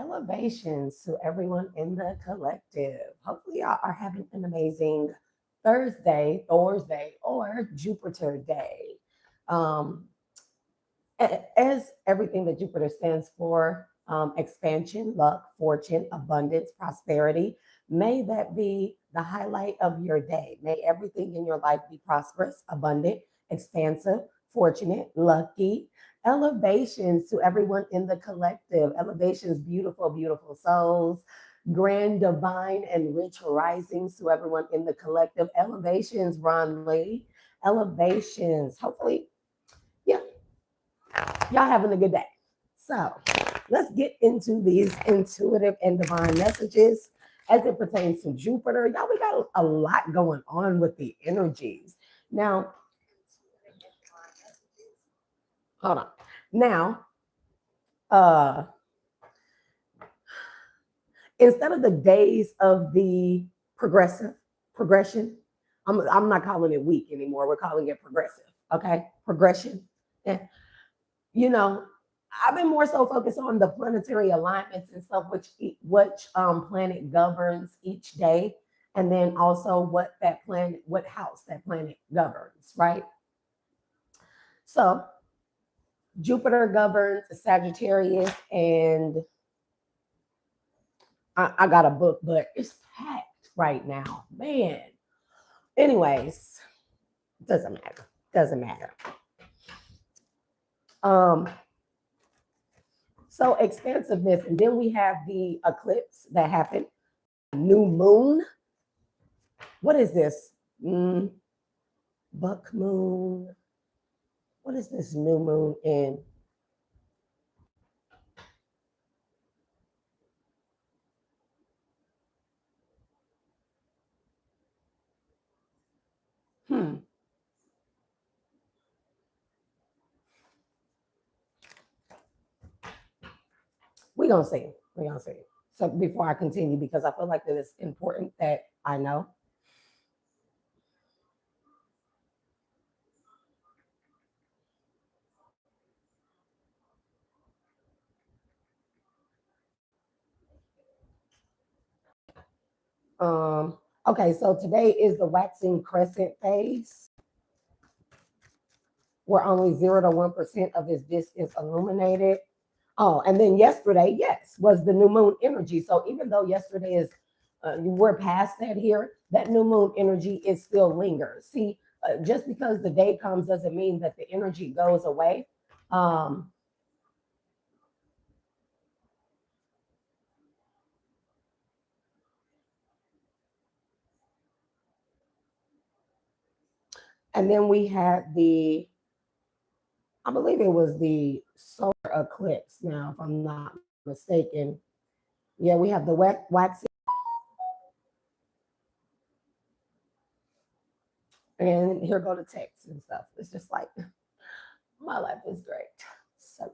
Elevations to everyone in the collective. Hopefully, y'all are having an amazing Thursday, or Jupiter day. Um, as everything that Jupiter stands for, expansion, luck, fortune, abundance, prosperity, may that be the highlight of your day. May everything in your life be prosperous, abundant, expansive, fortunate, lucky. Elevations to everyone in the collective. Elevations, beautiful, beautiful souls. Grand, divine, and rich risings to everyone in the collective. Elevations, Ron Lee. Elevations. Hopefully, yeah, y'all having a good day. So let's get into these intuitive and divine messages as it pertains to Jupiter. Y'all, we got a lot going on with the energies. Now, hold on. Now, uh, instead of the days of the progression, I'm not calling it week anymore. We're calling it progressive. Okay, progression. Yeah. You know, I've been more so focused on the planetary alignments and stuff, which planet governs each day, and then also what house that planet governs, right? So Jupiter governs Sagittarius, and I got a book, but it's packed right now, man. Anyways, doesn't matter. Doesn't matter. So expansiveness, and then we have the eclipse that happened. New moon. What is this? Buck moon. What is this new moon in? We're gonna see. We're gonna see. So before I continue, because I feel like that it's important that I know. Okay, so today is the waxing crescent phase, where only 0 to 1% of its disk is illuminated. Oh, and then yesterday, yes, was the new moon energy. So even though yesterday is, we're past that here, that new moon energy is still lingers. See, just because the day comes doesn't mean that the energy goes away. Um, and then we had I believe it was the solar eclipse now, if I'm not mistaken. Yeah, we have the waxing. And here go the texts and stuff. It's just like, my life is great. So great.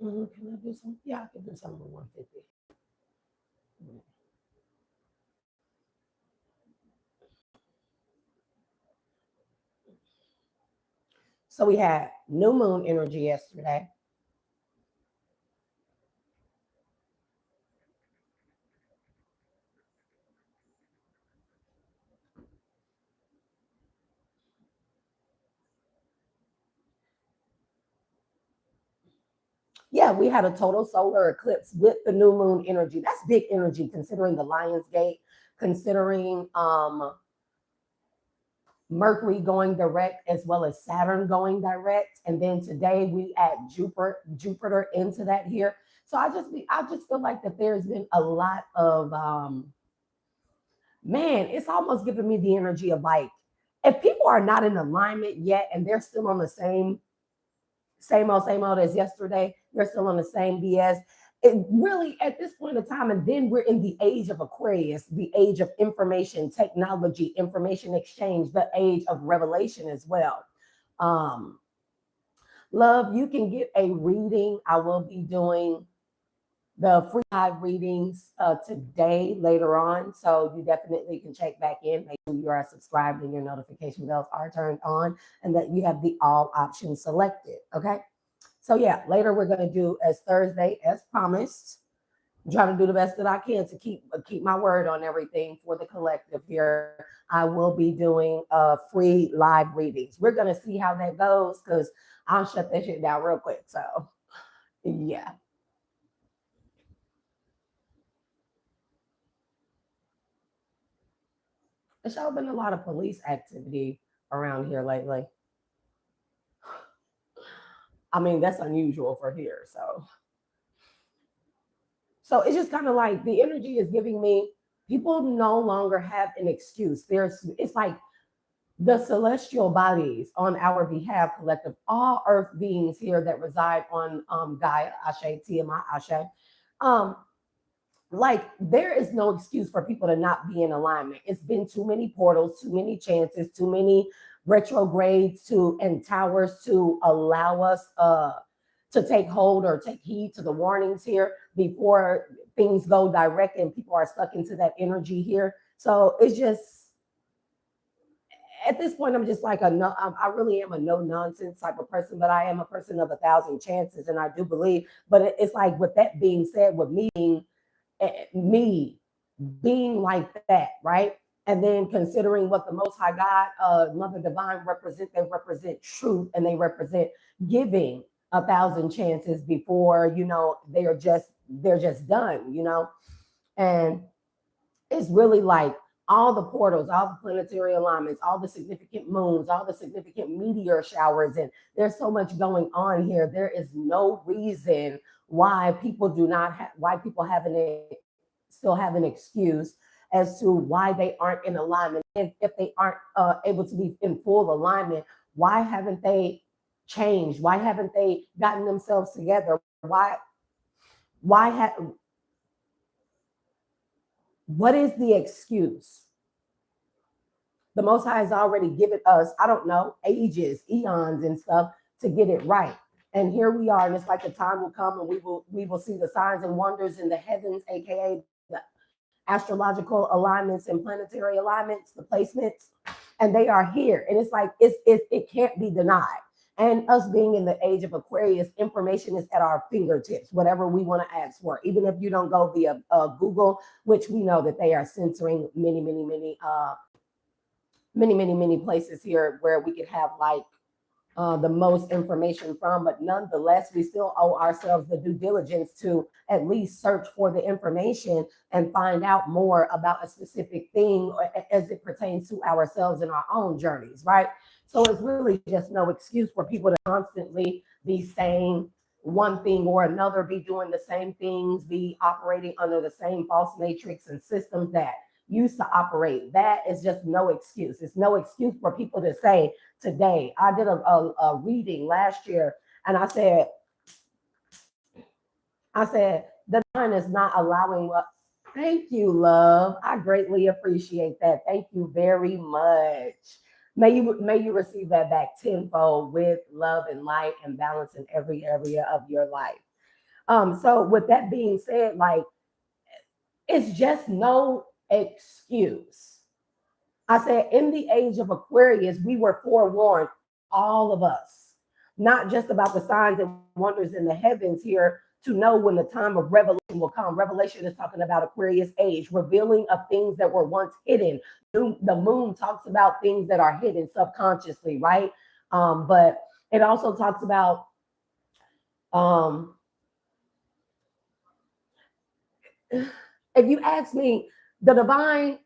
Can I do some? Yeah, I can do something with 150. So we had new moon energy yesterday. Yeah, we had a total solar eclipse with the new moon energy. That's big energy considering the Lion's Gate, considering Mercury going direct as well as Saturn going direct. And then today we add Jupiter into that here. So I just feel like that there's been a lot of man, it's almost giving me the energy of like, if people are not in alignment yet and they're still on the same old as yesterday, they're still on the same BS. It really, at this point in time, and then we're in the age of Aquarius, the age of information technology, information exchange, the age of revelation as well. Love, you can get a reading. I will be doing the free live readings today later on. So you definitely can check back in. Make sure you are subscribed and your notification bells are turned on and that you have the all options selected. Okay. So yeah, later we're going to do as Thursday as promised. I'm trying to do the best that I can to keep my word on everything for the collective here. I will be doing free live readings. We're going to see how that goes because I'll shut that shit down real quick. So yeah. There's sure been a lot of police activity around here lately. I mean, that's unusual for here. So it's just kind of like the energy is giving me people no longer have an excuse. It's like the celestial bodies on our behalf, collective, all earth beings here that reside on Gaia, Ashe, Tiamat, Ashe. Um, like there is no excuse for people to not be in alignment. It's been too many portals, too many chances, too many retrogrades to and towers to allow us to take hold or take heed to the warnings here before things go direct and people are stuck into that energy here. So it's just at this point, I'm just like I really am a no nonsense type of person, but I am a person of a thousand chances, and I do believe. But it's like with that being said, with me being like that, right? And then considering what the Most High God, Mother Divine they represent truth and they represent giving a thousand chances before, they're just done, and it's really like all the portals, all the planetary alignments, all the significant moons, all the significant meteor showers, and there's so much going on here. There is no reason why people do not have, why people still have an excuse as to why they aren't in alignment. And if they aren't able to be in full alignment, why haven't they changed? Why haven't they gotten themselves together? Why have what is the excuse? The Most High has already given us, I don't know, ages, eons and stuff to get it right. And here we are, and it's like the time will come and we will see the signs and wonders in the heavens, aka the astrological alignments and planetary alignments, the placements, and they are here. And it's like it can't be denied. And us being in the age of Aquarius, information is at our fingertips, whatever we want to ask for. Even if you don't go via Google, which we know that they are censoring many places here where we could have like the most information from, but nonetheless, we still owe ourselves the due diligence to at least search for the information and find out more about a specific thing as it pertains to ourselves and our own journeys, right? So it's really just no excuse for people to constantly be saying one thing or another, be doing the same things, be operating under the same false matrix and systems that used to operate. That is just no excuse. It's no excuse for people to say today. I did a reading last year and I said, the divine is not allowing what. Thank you, love. I greatly appreciate that. Thank you very much. May you receive that back tenfold with love and light and balance in every area of your life. So with that being said, like it's just no excuse. I said, in the age of Aquarius, we were forewarned, all of us, not just about the signs and wonders in the heavens here to know when the time of revelation will come. Revelation is talking about Aquarius age, revealing of things that were once hidden. The moon talks about things that are hidden subconsciously, right? But it also talks about um, if you ask me, the divine,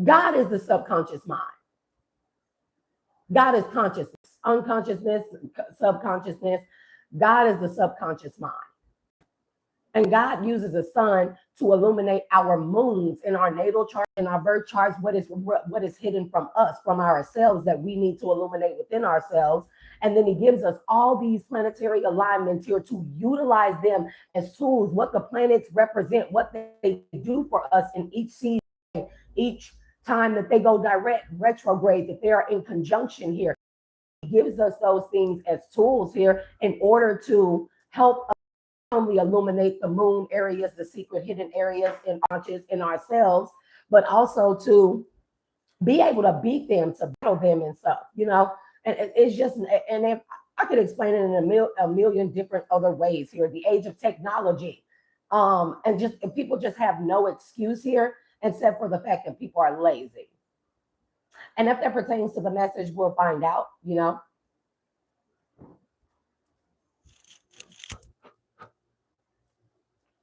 God is the subconscious mind. God is consciousness, unconsciousness, subconsciousness. God is the subconscious mind. And God uses the sun to illuminate our moons in our natal chart, in our birth charts, what is hidden from us, from ourselves that we need to illuminate within ourselves. And then he gives us all these planetary alignments here to utilize them as tools, what the planets represent, what they do for us in each season, each time that they go direct, retrograde, that they are in conjunction here. He gives us those things as tools here in order to help only illuminate the moon areas, the secret hidden areas in conscious in ourselves, but also to be able to beat them, to battle them and stuff, you know. And it's just, and if I could explain it in a million different other ways here, the age of technology, and just people just have no excuse here except for the fact that people are lazy. And if that pertains to the message, we'll find out, you know.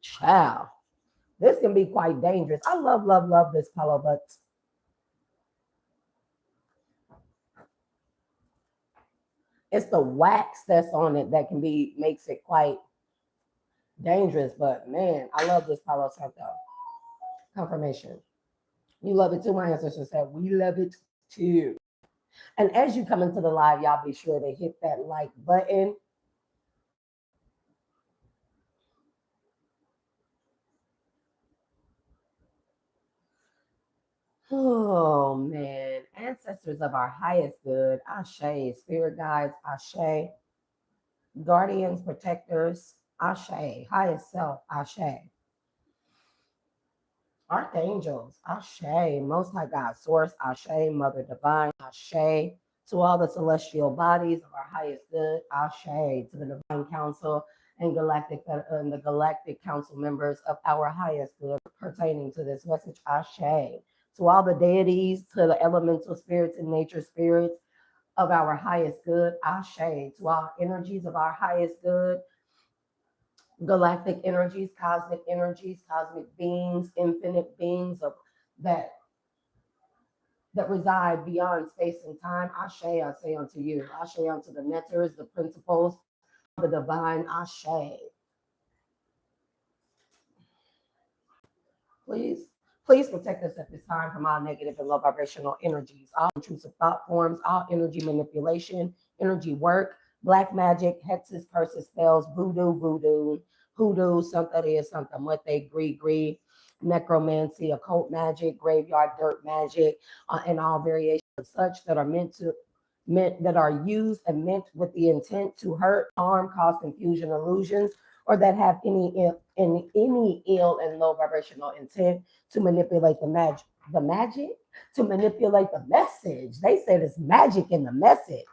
Child, this can be quite dangerous. I love, love, love this color, but it's the wax that's on it that can be makes it quite dangerous. But man, I love this Palo Santo confirmation. You love it too. My ancestors said we love it too. And as you come into the live, y'all be sure to hit that like button. Oh man, ancestors of our highest good, Ashe, spirit guides, Ashe, guardians, protectors, Ashe, highest self, Ashe, archangels, Ashe, most high God, source, Ashe, mother divine, Ashe, to all the celestial bodies of our highest good, Ashe, to the divine council and the galactic council members of our highest good pertaining to this message, Ashe, to all the deities, to the elemental spirits and nature spirits of our highest good, Ashe, to all energies of our highest good, galactic energies, cosmic beings, infinite beings of that that reside beyond space and time. Ashe, I say unto you. Ashe unto the netters, the principles, the divine. Ashe. Please, please protect us at this time from all negative and low vibrational energies, all intrusive thought forms, all energy manipulation, energy work, black magic, hexes, curses, spells, voodoo, hoodoo, something, what they gree, necromancy, occult magic, graveyard dirt magic, and all variations of such that are meant that are used and meant with the intent to hurt, harm, cause confusion, illusions, or that have any ill and low vibrational intent to manipulate the magic, to manipulate the message. They said it's magic in the message.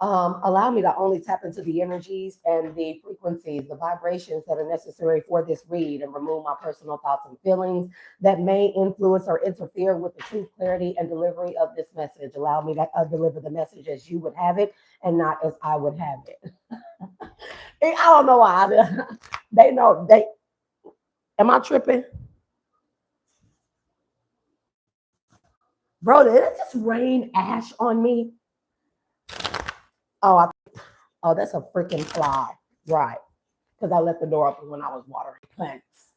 Allow me to only tap into the energies and the frequencies, the vibrations that are necessary for this read and remove my personal thoughts and feelings that may influence or interfere with the truth, clarity, and delivery of this message. Allow me to deliver the message as you would have it and not as I would have it. I don't know why. They know they. Am I tripping? Bro, did it just rain ash on me? Oh, oh, that's a freaking fly. Right. Because I left the door open when I was watering plants.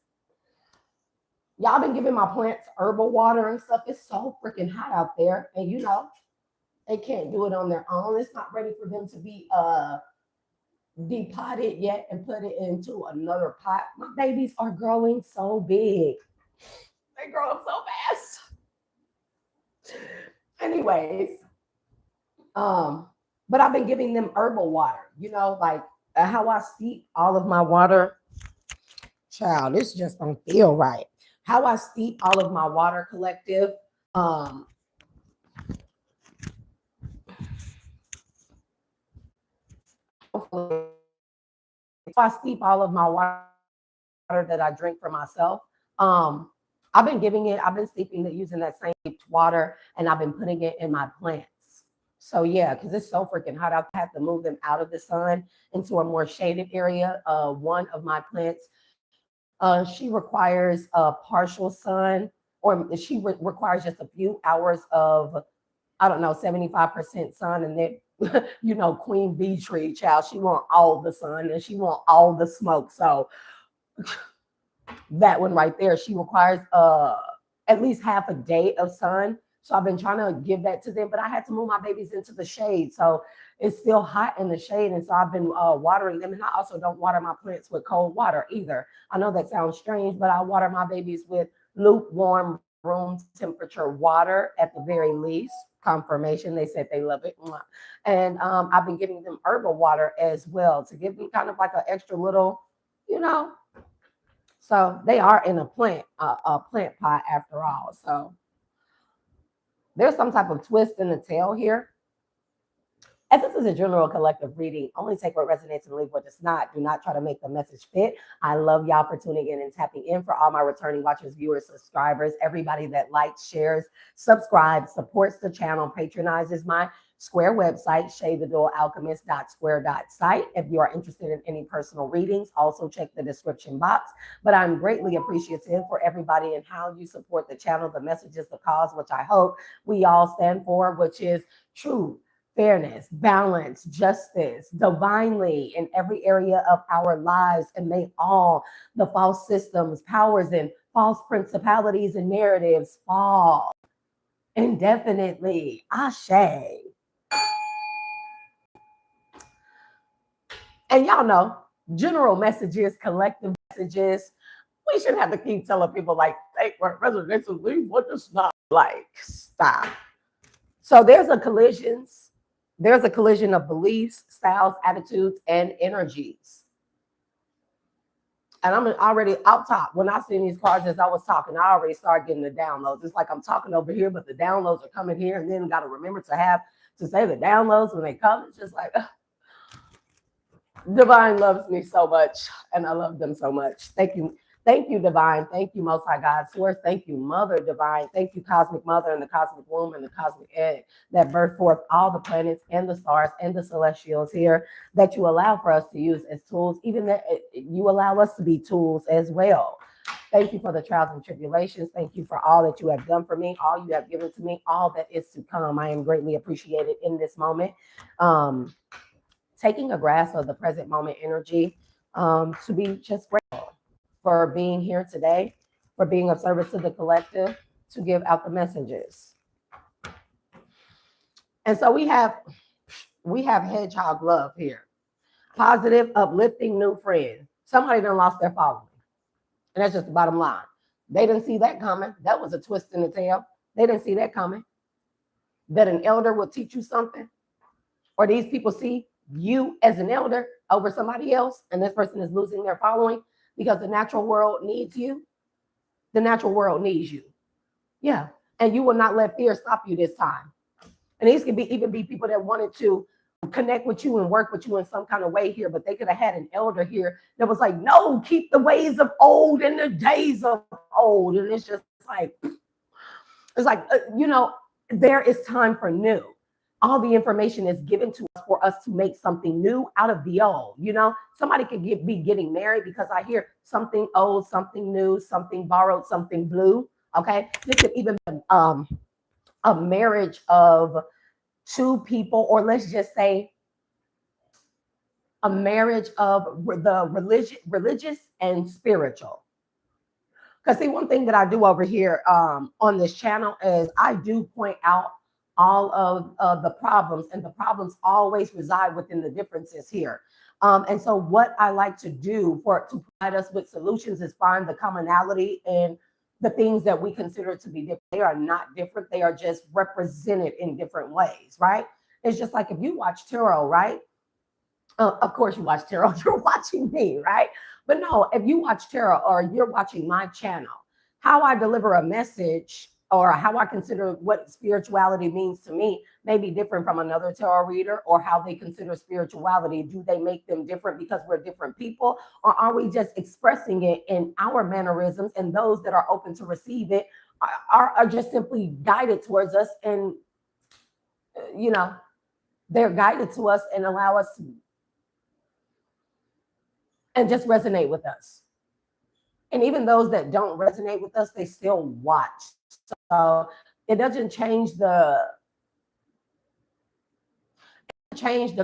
Y'all been giving my plants herbal water and stuff. It's so freaking hot out there. And you know, they can't do it on their own. It's not ready for them to be depotted yet and put it into another pot. My babies are growing so big. They grow up so fast. Anyways, but I've been giving them herbal water, you know, like how I steep all of my water. Child, this just don't feel right. How I steep all of my water collective. Um, if I steep all of my water that I drink for myself, I've been steeping it using that same water, and I've been putting it in my plants. So yeah, because it's so freaking hot, I have to move them out of the sun into a more shaded area. One of my plants, she requires a partial sun, or she requires just a few hours of, I don't know, 75% sun, and then you know, Queen Bee Tree, child, she want all the sun and she want all the smoke. So that one right there, she requires at least half a day of sun. So I've been trying to give that to them, but I had to move my babies into the shade. So it's still hot in the shade. And so I've been watering them. And I also don't water my plants with cold water either. I know that sounds strange, but I water my babies with lukewarm room temperature water at the very least. confirmation. They said they love it. And I've been giving them herbal water as well to give them kind of like an extra little, you know. So they are in a plant pot after all. So there's some type of twist in the tail here. As this is a general collective reading, only take what resonates and leave what does not. Do not try to make the message fit. I love y'all for tuning in and tapping in. For all my returning watchers, viewers, subscribers, everybody that likes, shares, subscribes, supports the channel, patronizes my Square website, shadethedualalchemist.square.site. If you are interested in any personal readings, also check the description box. But I'm greatly appreciative for everybody and how you support the channel, the messages, the cause, which I hope we all stand for, which is truth, fairness, balance, justice, divinely in every area of our lives. And may all the false systems, powers, and false principalities and narratives fall indefinitely. Ashe. And y'all know, general messages, collective messages, we shouldn't have to keep telling people like, take what resonates and leave what does not. Like, stop. So there's a collision of beliefs, styles, attitudes, and energies. And I'm already out top. When I seen these cards as I was talking, I already started getting the downloads. It's like I'm talking over here, but the downloads are coming here, and then got to remember to say the downloads when they come. It's just like, Divine loves me so much, and I love them so much. Thank you. Thank you, Divine. Thank you, Most High God Source. Thank you, Mother Divine. Thank you, Cosmic Mother and the Cosmic Womb and the Cosmic Egg that birth forth all the planets and the stars and the celestials here that you allow for us to use as tools, even that you allow us to be tools as well. Thank you for the trials and tribulations. Thank you for all that you have done for me, all you have given to me, all that is to come. I am greatly appreciated in this moment. Taking a grasp of the present moment energy, to be just grateful for being here today, for being of service to the collective, to give out the messages. And so we have hedgehog love here. Positive, uplifting new friend. Somebody done lost their following. And that's just the bottom line. They didn't see that coming. That was a twist in the tail. They didn't see that coming. That an elder will teach you something. Or these people see you as an elder over somebody else, and this person is losing their following because the natural world needs you. The natural world needs you. Yeah. And you will not let fear stop you this time. And these could even be people that wanted to connect with you and work with you in some kind of way here, but they could have had an elder here that was like, no, keep the ways of old and the days of old. And it's just like, there is time for new. All the information is given to us for us to make something new out of the old. Somebody could be getting married because I hear something old, something new, something borrowed, something blue. Okay. This could even be a marriage of two people, or let's just say a marriage of the religious and spiritual. Because see, one thing that I do over here on this channel is I do point out all of the problems, and the problems always reside within the differences here. And so what I like to do to provide us with solutions is find the commonality in the things that we consider to be different. They are not different. They are just represented in different ways, right? It's just like if you watch tarot, right? Of course you watch tarot, you're watching me, right? But no, if you watch tarot or you're watching my channel, how I deliver a message or how I consider what spirituality means to me may be different from another tarot reader, or how they consider spirituality. Do they make them different because we're different people? Or are we just expressing it in our mannerisms, and those that are open to receive it are just simply guided towards us, and, they're guided to us and allow us to, and just resonate with us. And even those that don't resonate with us, they still watch. So it doesn't change the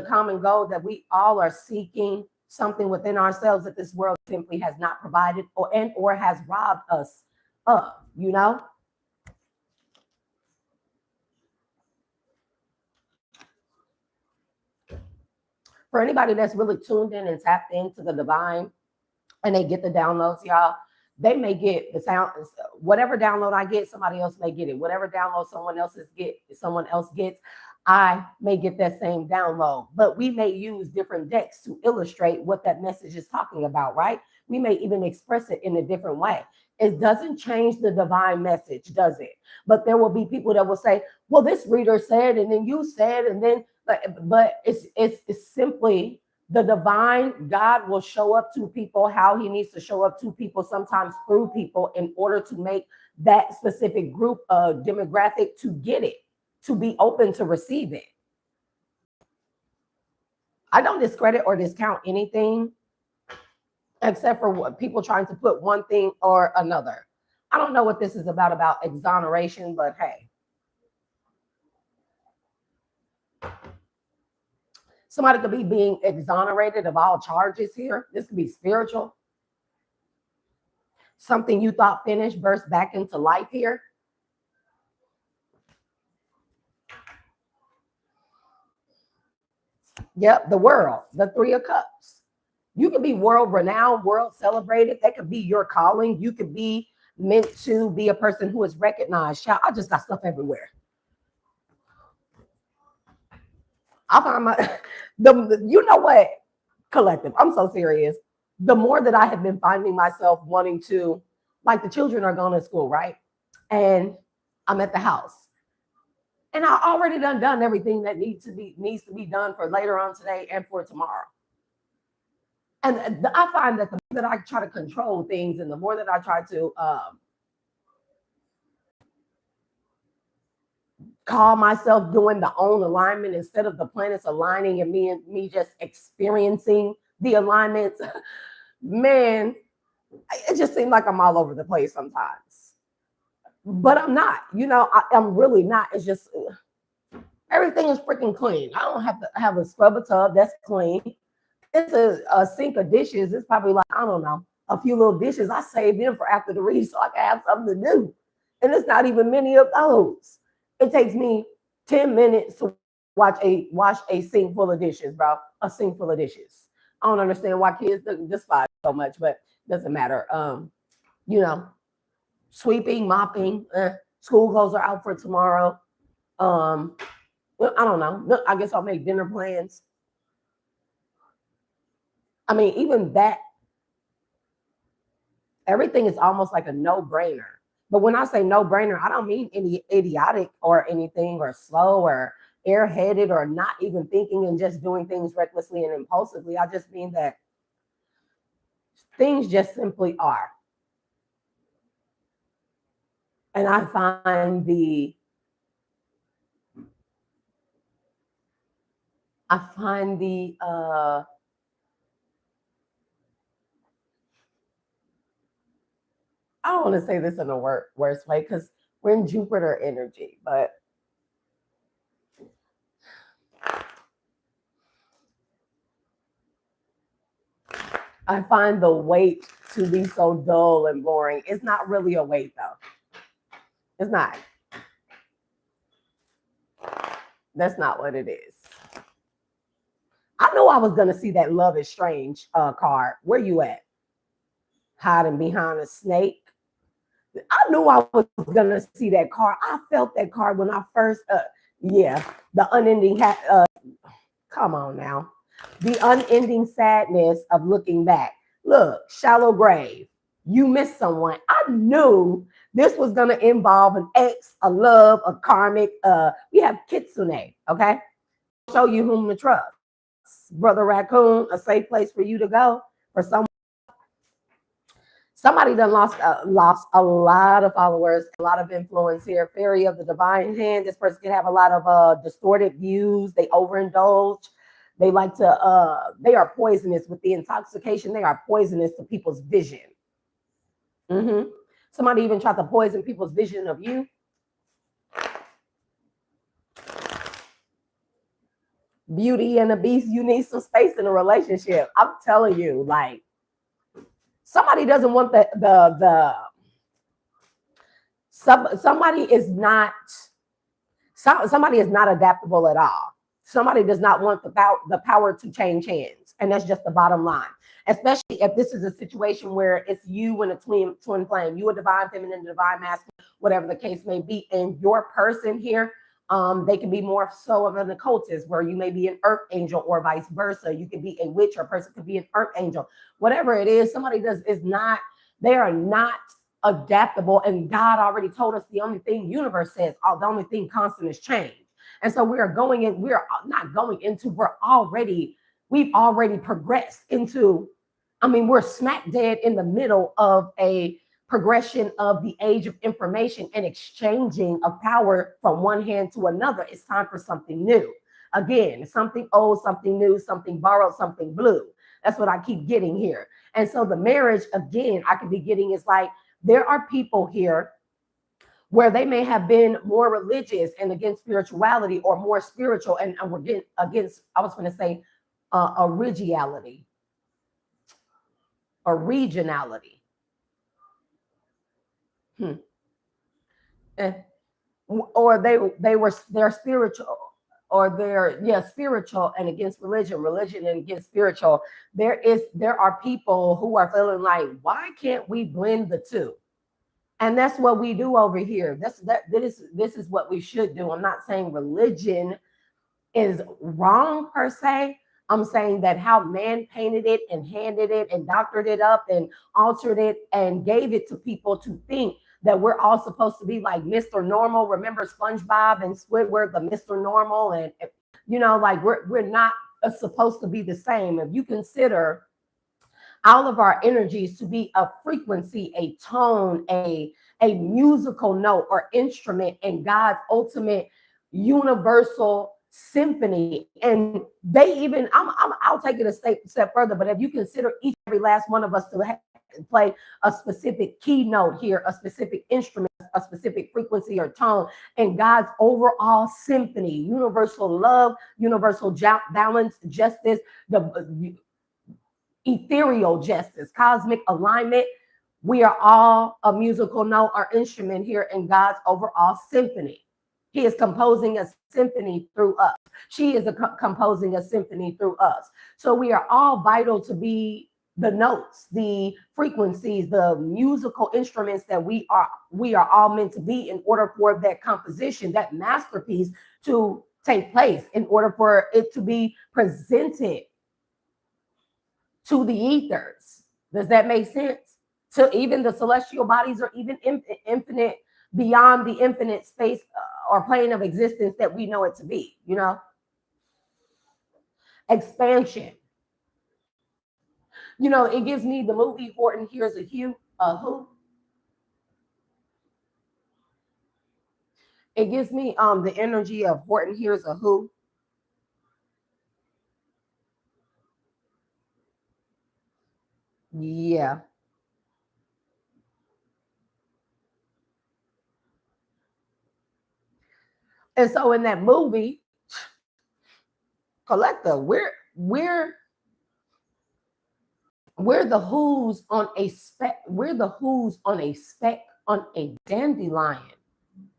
common goal that we all are seeking something within ourselves that this world simply has not provided or has robbed us of, For anybody that's really tuned in and tapped into the divine and they get the downloads, y'all, they may get the sound, whatever download I get, somebody else may get it. Whatever download someone else gets, I may get that same download. But we may use different decks to illustrate what that message is talking about, right? We may even express it in a different way. It doesn't change the divine message, does it? But there will be people that will say, well, this reader said, and then you said, and then, but it's simply the divine. God will show up to people how he needs to show up to people, sometimes through people, in order to make that specific group demographic to get it, to be open to receive it. I don't discredit or discount anything except for what people trying to put one thing or another. I don't know what this is about exoneration, but hey. Somebody could be being exonerated of all charges here. This could be spiritual. Something you thought finished burst back into life here. Yep, the world, the Three of Cups. You could be world renowned, world celebrated. That could be your calling. You could be meant to be a person who is recognized. Child, I just got stuff everywhere. I find you know what, collective, I'm so serious. The more that I have been finding myself wanting to, like, the children are going to school, right? And I'm at the house. And I already done everything that needs to be done for later on today and for tomorrow. And I find that the more that I try to control things and the more that I try to call myself doing the own alignment instead of the planets aligning and me just experiencing the alignments, man, it just seems like I'm all over the place sometimes. But I'm not, I'm really not. It's just everything is freaking clean. I don't have to have a scrubber tub that's clean. It's a sink of dishes. It's probably like, I don't know, a few little dishes. I saved them for after the read so I can have something to do. And it's not even many of those. It takes me 10 minutes to wash a sink full of dishes, bro. A sink full of dishes. I don't understand why kids despise so much, but it doesn't matter. Sweeping, mopping. School clothes are out for tomorrow. I don't know. I guess I'll make dinner plans. I mean, even that, everything is almost like a no-brainer. But when I say no-brainer, I don't mean any idiotic or anything or slow or airheaded or not even thinking and just doing things recklessly and impulsively. I just mean that things just simply are. And I find I don't want to say this in a worse way because we're in Jupiter energy, but I find the weight to be so dull and boring. It's not really a weight, though. It's not. That's not what it is. I knew I was going to see that Love is Strange card. Where you at? Hiding behind a snake. I knew I was going to see that card. I felt that card when I first, the unending, come on now. The unending sadness of looking back. Look, shallow grave. You missed someone. I knew this was going to involve an ex, a love, a karmic. We have Kitsune, okay? I'll show you whom to trust. Brother Raccoon, a safe place for you to go. For someone. Somebody done lost a lot of followers, a lot of influence here. Fairy of the divine hand. This person can have a lot of distorted views. They overindulge. They like to, they are poisonous with the intoxication. They are poisonous to people's vision. Somebody even tried to poison people's vision of you. Beauty and the Beast, you need some space in a relationship. I'm telling you, like, somebody doesn't want somebody is not adaptable at all. somebody does not want the power to change hands. And that's just the bottom line. Especially if this is a situation where it's you and a twin flame, you a divine feminine, divine masculine, whatever the case may be, and your person here, they can be more so of an occultist, where you may be an earth angel or vice versa. You can be a witch, or a person could be an earth angel. Whatever it is, somebody is not, they are not adaptable. And God already told us the only thing universe says, the only thing constant is change. And so we're not going into, we've already progressed into, we're smack dead in the middle of a progression of the age of information and exchanging of power from one hand to another. It's time for something new. Again, something old, something new, something borrowed, something blue. That's what I keep getting here. And so the marriage, again, I could be getting is like, there are people here where they may have been more religious and against spirituality, or more spiritual and we're getting against, I was going to say, originality or regionality. Or they're spiritual, or they're spiritual and against religion and against spiritual. There are people who are feeling like, why can't we blend the two? And that's what we do over here. This is what we should do. I'm not saying religion is wrong per se. I'm saying that how man painted it and handed it and doctored it up and altered it and gave it to people to think that we're all supposed to be like Mr. Normal. Remember SpongeBob and Squidward, the Mr. Normal, and like we're not supposed to be the same. If you consider all of our energies to be a frequency, a tone, a musical note or instrument in God's ultimate universal symphony. And they even, I'll take it a step further, but if you consider each and every last one of us to play a specific keynote here, a specific instrument, a specific frequency or tone, and God's overall symphony, universal love, universal balance, justice, the ethereal justice, cosmic alignment. We are all a musical note or instrument here in God's overall symphony. He is composing a symphony through us. She is composing a symphony through us. So we are all vital to be the notes, the frequencies, the musical instruments that we are all meant to be in order for that composition, that masterpiece to take place, in order for it to be presented to the ethers. Does that make sense? To even the celestial bodies, or even infinite, beyond the infinite space or plane of existence that we know it to be, expansion. It gives me the movie Horton Hears a Who. It gives me the energy of Horton Hears a Who. Yeah. And so in that movie, Collector, we're the Who's on a speck. We're the Who's on a speck on a dandelion.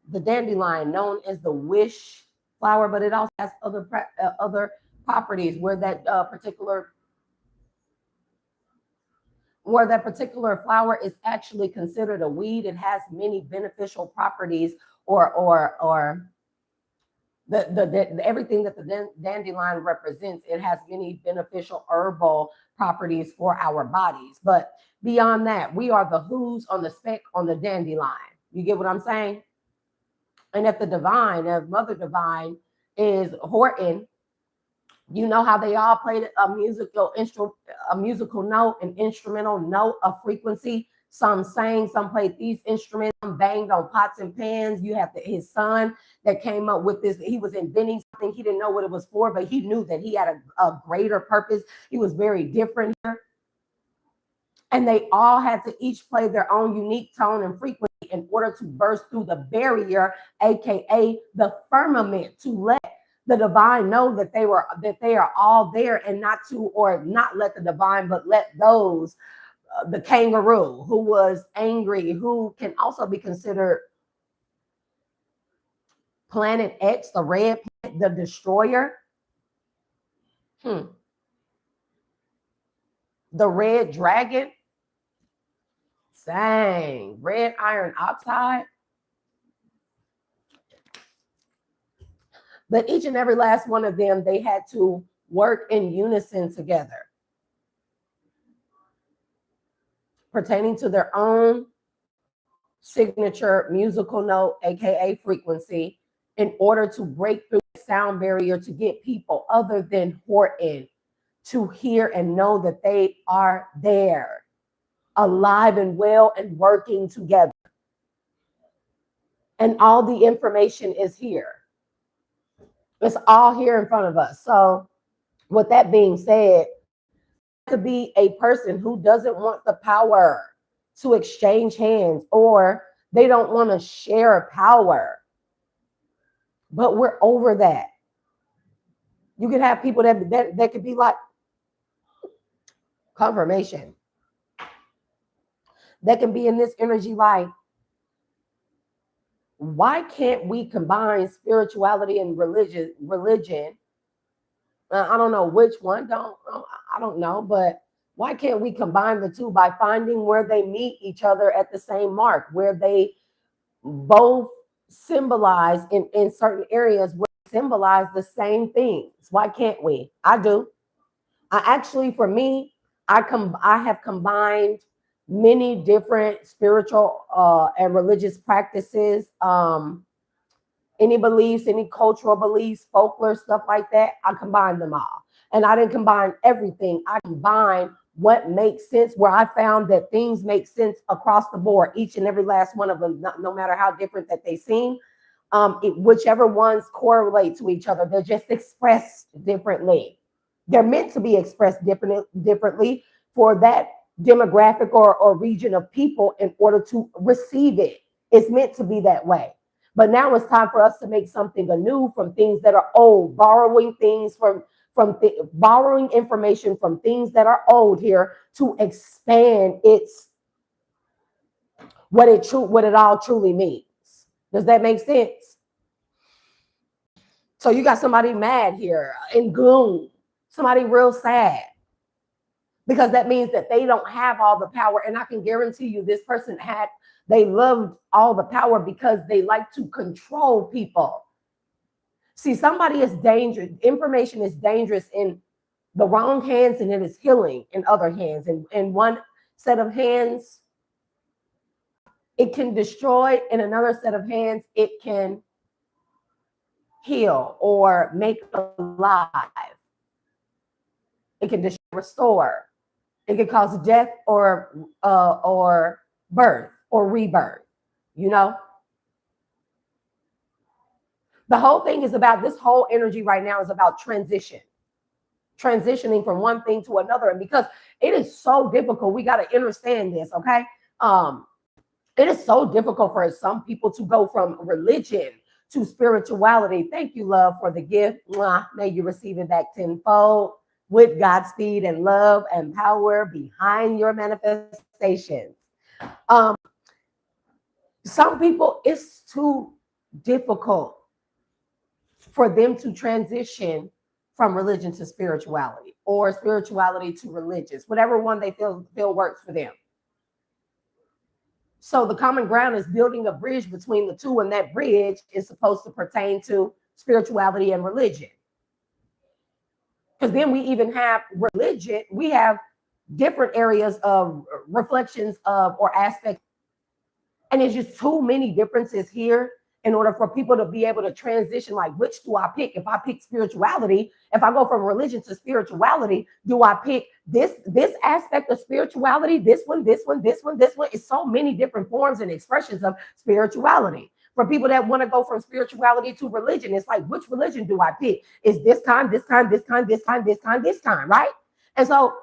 The dandelion, known as the wish flower, but it also has other properties where that particular flower is actually considered a weed. It has many beneficial properties, or everything that the dandelion represents. It has many beneficial herbal properties for our bodies. But beyond that, we are the Who's on the speck on the dandelion. You get what I'm saying? And if Mother Divine is Horton, you know how they all played a musical note, an instrumental note, a frequency. Some sang, some played these instruments, some banged on pots and pans. You have his son that came up with this. He was inventing something. He didn't know what it was for, but he knew that he had a greater purpose. He was very different here. And they all had to each play their own unique tone and frequency in order to burst through the barrier, aka the firmament, to let the divine know that they are all there, and not let the divine, but let those the kangaroo who was angry, who can also be considered Planet X, the red planet, the destroyer. The red dragon, dang, red iron oxide. But each and every last one of them, they had to work in unison together, pertaining to their own signature musical note, aka frequency, in order to break through the sound barrier to get people other than Horton to hear and know that they are there, alive and well and working together. And all the information is here. It's all here in front of us. So with that being said, could be a person who doesn't want the power to exchange hands, or they don't want to share power. But we're over that. You could have people that could be like confirmation. That can be in this energy like, why can't we combine spirituality and religion? I don't know which one. I don't know, but why can't we combine the two by finding where they meet each other at the same mark, where they both symbolize in certain areas where they symbolize the same things? Why can't we? I do. I actually, for me, I have combined many different spiritual and religious practices. Any beliefs, any cultural beliefs, folklore, stuff like that, I combined them all. And I didn't combine everything. I combined what makes sense, where I found that things make sense across the board, each and every last one of them, no matter how different that they seem. Whichever ones correlate to each other, they're just expressed differently. They're meant to be expressed differently for that demographic or region of people in order to receive it. It's meant to be that way. But now it's time for us to make something anew from things that are old, borrowing things borrowing information from things that are old here to expand what it all truly means. Does that make sense? So you got somebody mad here in gloom, somebody real sad, because that means that they don't have all the power. And I can guarantee you this person they loved all the power because they like to control people. See, somebody is dangerous. Information is dangerous in the wrong hands, and it is healing in other hands. And in one set of hands, it can destroy. In another set of hands, it can heal or make alive. It can destroy, restore. It can cause death or birth or rebirth, you know? The whole thing is about, this whole energy right now is about transitioning from one thing to another. And because it is so difficult, we got to understand this, okay? It is so difficult for some people to go from religion to spirituality. Thank you, love, for the gift. Mwah. May you receive it back tenfold with Godspeed and love and power behind your manifestations. Some people, it's too difficult for them to transition from religion to spirituality, or spirituality to religious, whatever one they feel works for them. So the common ground is building a bridge between the two, and that bridge is supposed to pertain to spirituality and religion. Because then we even have religion, we have different areas of reflections of or aspects, and there's just too many differences here in order for people to be able to transition. Like, which do I pick? If I pick spirituality, if I go from religion to spirituality, do I pick this aspect of spirituality, this one? It's so many different forms and expressions of spirituality. For people that want to go from spirituality to religion, it's like, which religion do I pick? Is this kind, right? And so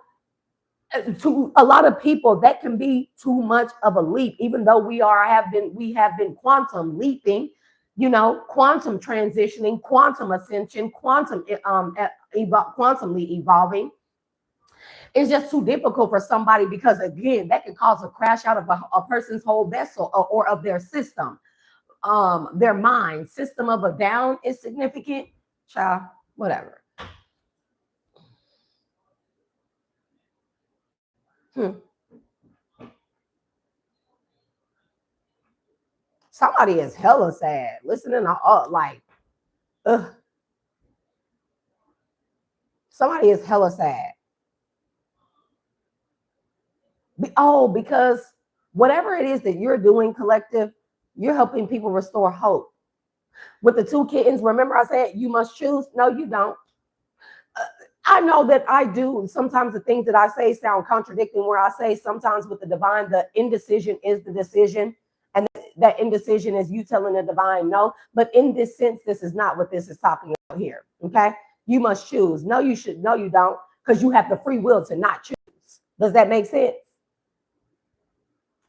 to a lot of people, that can be too much of a leap, even though we have been quantum leaping, quantum transitioning, quantum ascension, quantumly evolving. It's just too difficult for somebody, because again, that can cause a crash out of a person's whole vessel or of their system. Their mind system of a down is significant, child, whatever. Somebody is hella sad. Listening to all like, ugh. Somebody is hella sad. Because whatever it is that you're doing, collective, you're helping people restore hope. With the 2 kittens, remember I said you must choose? No, you don't. I know that I do. Sometimes the things that I say sound contradicting, where I say sometimes with the divine, the indecision is the decision. And that indecision is you telling the divine no. But in this sense, this is not what this is talking about here. Okay. You must choose. No, you should. No, you don't. Because you have the free will to not choose. Does that make sense?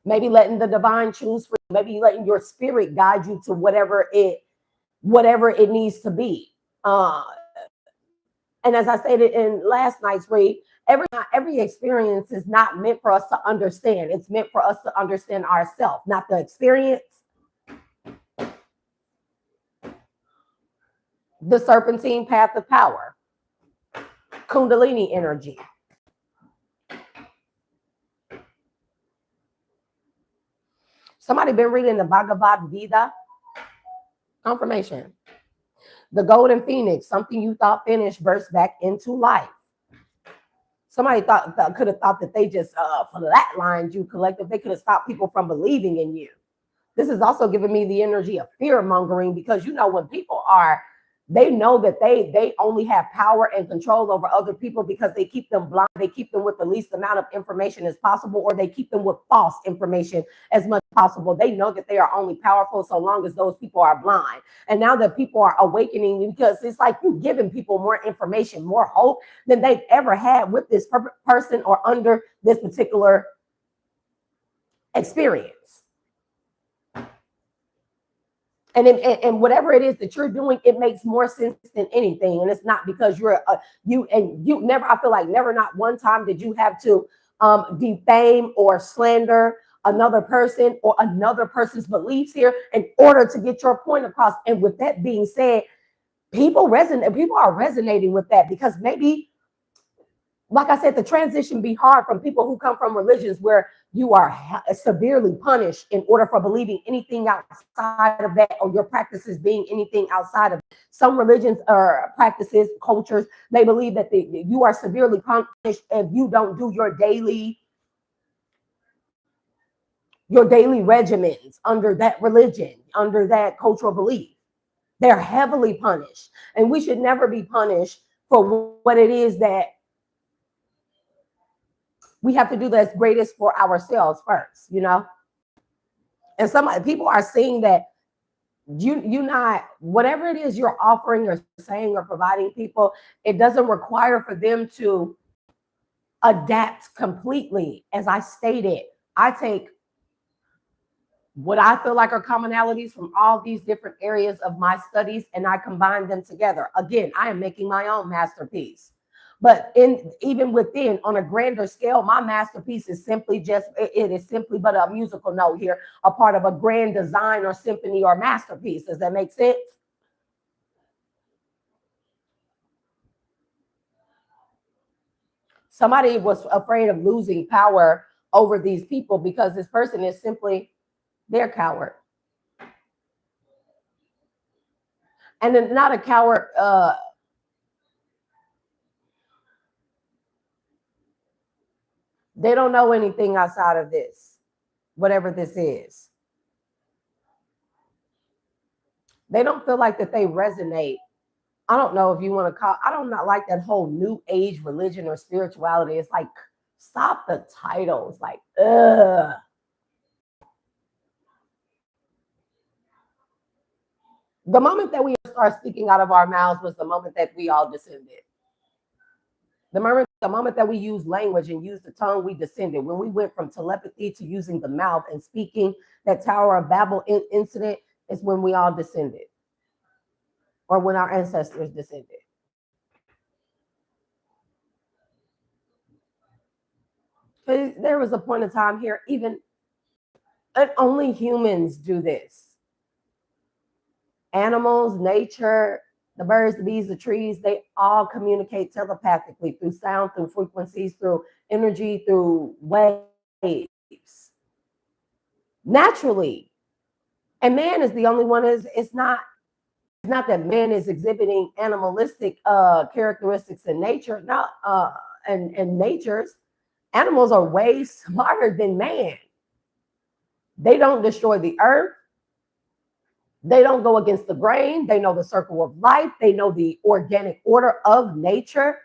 Maybe letting the divine choose for you. Maybe letting your spirit guide you to whatever it needs to be. And as I stated in last night's read, every experience is not meant for us to understand. It's meant for us to understand ourselves, not the experience. The serpentine path of power, Kundalini energy. Somebody been reading the Bhagavad Gita? Confirmation. The golden phoenix, something you thought finished, burst back into life. Somebody could have thought that they just flatlined you, collective. They could have stopped people from believing in you. This is also giving me the energy of fear mongering, because you know when people they know that they only have power and control over other people because they keep them blind. They keep them with the least amount of information as possible, or they keep them with false information as much as possible. They know that they are only powerful so long as those people are blind. And now that people are awakening, because it's like you're giving people more information, more hope than they've ever had with this person or under this particular experience. And whatever it is that you're doing, it makes more sense than anything. And it's not because you're you never, I feel like never, not one time did you have to defame or slander another person or another person's beliefs here in order to get your point across. And with that being said, people are resonating with that, because maybe, like I said, the transition be hard from people who come from religions where you are severely punished in order for believing anything outside of that, or your practices being anything outside of it. Some religions or practices, cultures, they believe that you are severely punished if you don't do your daily regimens under that religion, under that cultural belief. They're heavily punished, and we should never be punished for what it is that we have to do that's greatest for ourselves first, you know? And some people are seeing that you not, whatever it is you're offering or saying or providing people, it doesn't require for them to adapt completely. As I stated, I take what I feel like are commonalities from all these different areas of my studies, and I combine them together. Again, I am making my own masterpiece. But even within, on a grander scale, my masterpiece is simply it is simply but a musical note here, a part of a grand design or symphony or masterpiece. Does that make sense? Somebody was afraid of losing power over these people because this person is simply their coward. And then not a coward, they don't know anything outside of this, whatever this is. They don't feel like that they resonate. I don't know if you want to call, I don't not like that whole new age religion or spirituality. It's like, stop the titles. Like, ugh. The moment that we start speaking out of our mouths was the moment that we all descended. The moment that we use language and use the tongue, we descended. When we went from telepathy to using the mouth and speaking, that Tower of Babel incident is when we all descended, or when our ancestors descended. There was a point in time here, even only humans do this. Animals, nature, the birds, the bees, the trees, they all communicate telepathically through sound, through frequencies, through energy, through waves. Naturally. And man is the only one it's not that man is exhibiting animalistic characteristics in nature. Not and nature's animals are way smarter than man. They don't destroy the earth. They don't go against the grain. They know the circle of life. They know the organic order of nature.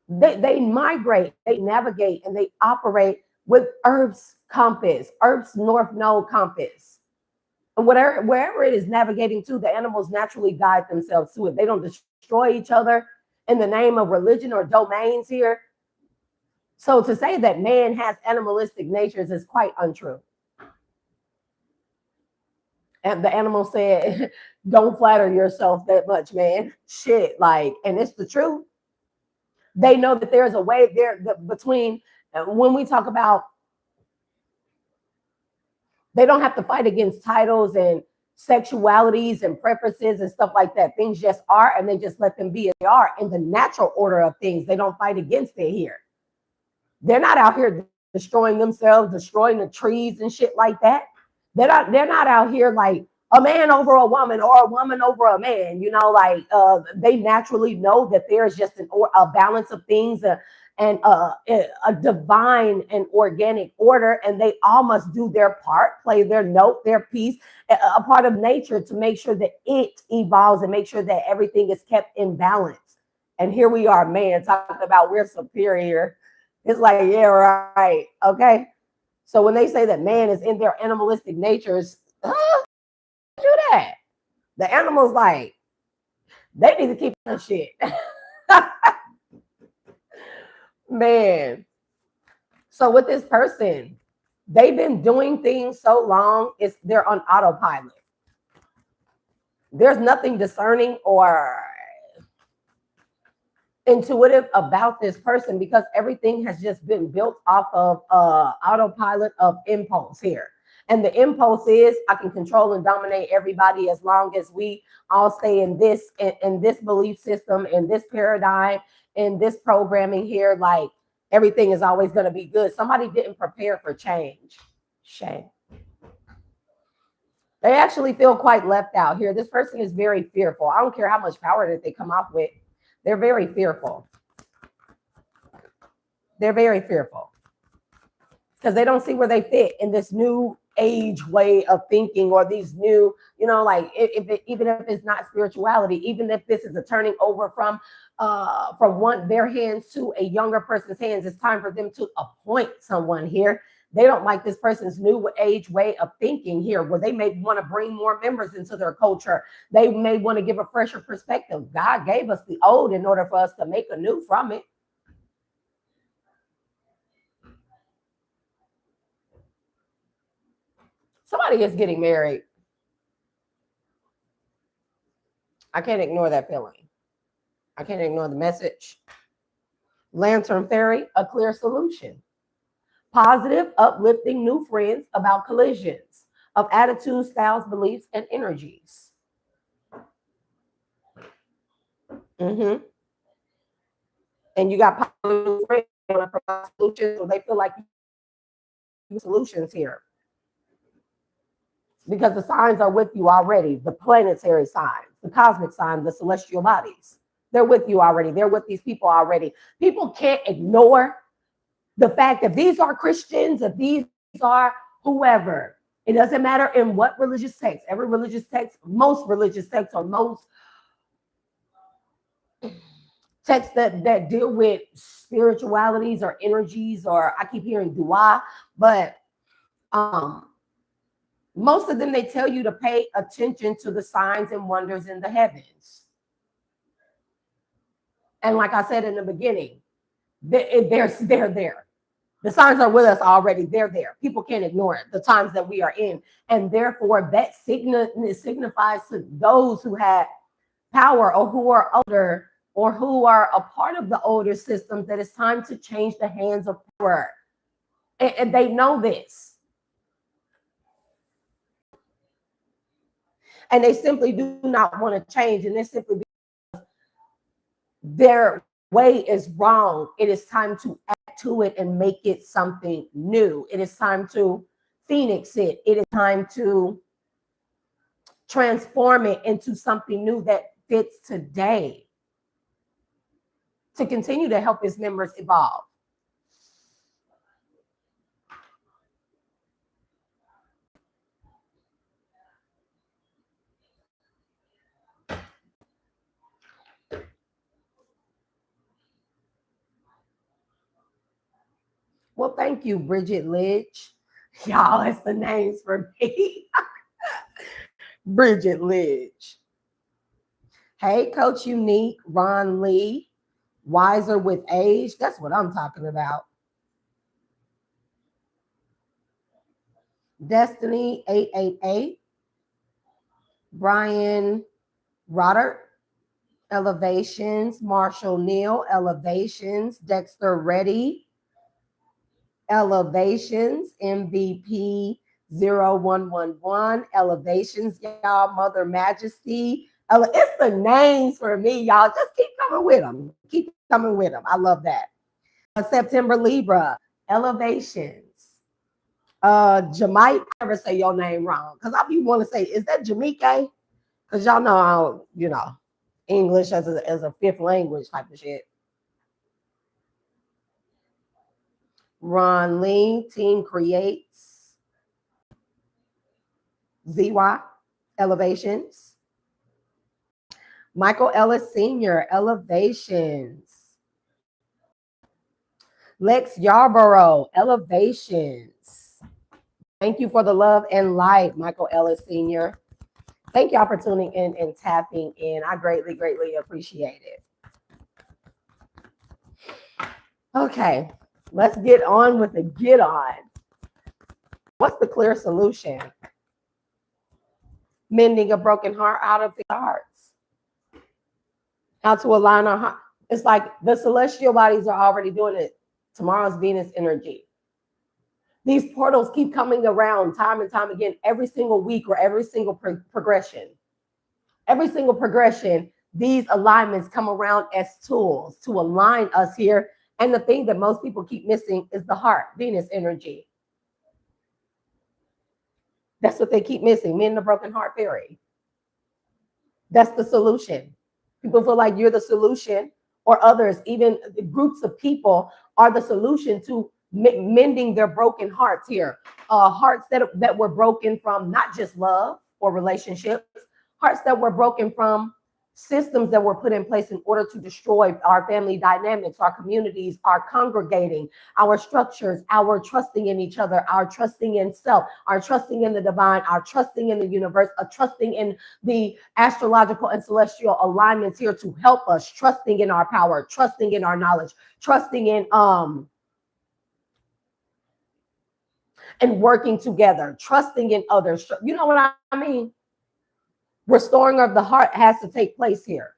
They migrate, they navigate, and they operate with Earth's compass, Earth's North Node compass. And wherever it is navigating to, the animals naturally guide themselves to it. They don't destroy each other in the name of religion or domains here. So to say that man has animalistic natures is quite untrue. And the animal said, don't flatter yourself that much, man. Shit, like, and it's the truth. They know that there's a way there between when we talk about, they don't have to fight against titles and sexualities and preferences and stuff like that. Things just are, and they just let them be as they are in the natural order of things. They don't fight against it here. They're not out here destroying themselves, destroying the trees and shit like that. They're not out here like a man over a woman or a woman over a man, you know, like they naturally know that there's just a balance of things and a divine and organic order, and they all must do their part, play their note, their piece, a part of nature to make sure that it evolves and make sure that everything is kept in balance. And here we are, man, talking about we're superior. It's like, yeah, right, okay. So when they say that man is in their animalistic natures, do that. The animals, like, they need to keep that shit. Man. So with this person, they've been doing things so long, they're on autopilot. There's nothing discerning or intuitive about this person because everything has just been built off of autopilot of impulse here. And the impulse is I can control and dominate everybody as long as we all stay in this belief system, in this paradigm, in this programming here. Like everything is always going to be good. Somebody didn't prepare for change. Shame. They actually feel quite left out here. This person is very fearful. I don't care how much power that they come off with. They're very fearful. They're very fearful because they don't see where they fit in this new age way of thinking or these new, you know, like even if it's not spirituality, even if this is a turning over from their hands to a younger person's hands, it's time for them to appoint someone here. They don't like this person's new age way of thinking here, where they may want to bring more members into their culture. They may want to give a fresher perspective. God gave us the old in order for us to make a new from it. Somebody is getting married. I can't ignore that feeling. I can't ignore the message. Lantern Fairy, a clear solution. Positive, uplifting new friends about collisions of attitudes, styles, beliefs, and energies. And you got positive new friends want to provide solutions, or they feel like solutions here. Because the signs are with you already, the planetary signs, the cosmic signs, the celestial bodies. They're with you already. They're with these people already. People can't ignore the fact that these are Christians, that these are whoever. It doesn't matter in what religious text. Every religious text, most religious texts, or most texts that deal with spiritualities or energies, or I keep hearing dua, but most of them, they tell you to pay attention to the signs and wonders in the heavens. And like I said in the beginning, they're there. The signs are with us already. They're there. People can't ignore it, the times that we are in. And therefore, that signifies to those who had power or who are older or who are a part of the older systems that it's time to change the hands of power. And they know this. And they simply do not want to change. And it's simply their way is wrong. It is time to add to it and make it something new. It is time to phoenix it. It is time to transform it into something new that fits today, to continue to help its members evolve. Well, thank you, Bridget Lidge. Y'all, it's the names for me. Bridget Lidge. Hey, Coach Unique, Ron Lee, Wiser with Age. That's what I'm talking about. Destiny 888. Brian Rodert, Elevations. Marshall Neal, Elevations. Dexter Reddy, Elevations. MVP 0111, Elevations, y'all. Mother Majesty. It's the names for me, y'all. Just keep coming with them. Keep coming with them. I love that. September Libra, Elevations. Jamaica, I never say your name wrong because I be want to say, is that Jamaica? Because y'all know I don't, English as a fifth language type of shit. Ron Lee, Team Creates. ZY, Elevations. Michael Ellis Sr., Elevations. Lex Yarborough, Elevations. Thank you for the love and light, Michael Ellis Sr. Thank y'all for tuning in and tapping in. I greatly, greatly appreciate it. Okay, let's get on with the get on. What's the clear solution? Mending a broken heart out of the hearts. How to align our heart. It's like the celestial bodies are already doing it. Tomorrow's Venus energy. These portals keep coming around time and time again, every single week or every single progression. Every single progression, these alignments come around as tools to align us here. And the thing that most people keep missing is the heart, Venus energy. That's what they keep missing. Men in the broken heart theory. That's the solution. People feel like you're the solution, or others, even groups of people, are the solution to mending their broken hearts here. Hearts that were broken from not just love or relationships, hearts that were broken from systems that were put in place in order to destroy our family dynamics, our communities, our congregating, our structures, our trusting in each other, our trusting in self, our trusting in the divine, our trusting in the universe, our trusting in the astrological and celestial alignments here to help us, trusting in our power, trusting in our knowledge, trusting in and working together, trusting in others. You know what I mean? Restoring of the heart has to take place here.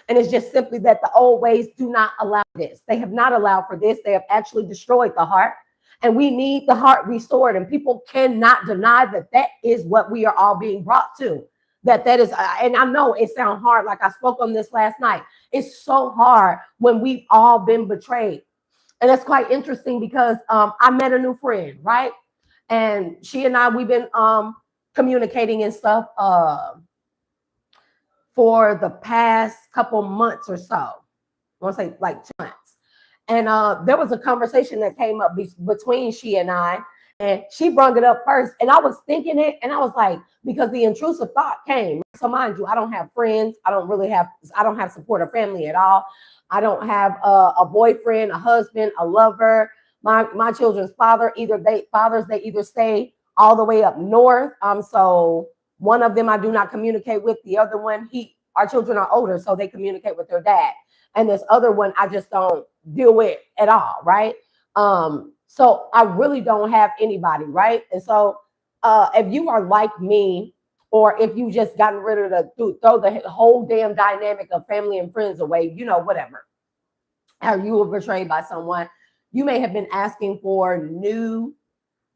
And it's just simply that the old ways do not allow this. They have not allowed for this. They have actually destroyed the heart. And we need the heart restored. And people cannot deny that that is what we are all being brought to. That is, and I know it sounds hard, like I spoke on this last night. It's so hard when we've all been betrayed. And that's quite interesting because I met a new friend, right? And she and I, we've been communicating and stuff for the past couple months or so. I want to say like 2 months. And there was a conversation that came up between she and I, and she brought it up first. And I was thinking it, and I was like, because the intrusive thought came. So mind you, I don't have friends. I don't have supportive family at all. I don't have a boyfriend, a husband, a lover. My children's father, they either stay all the way up north. So one of them I do not communicate with. The other one, our children are older, so they communicate with their dad. And this other one I just don't deal with at all, right? So I really don't have anybody, right? And so if you are like me, or if you just gotten rid of throw the whole damn dynamic of family and friends away, whatever, how you were betrayed by someone, you may have been asking for new,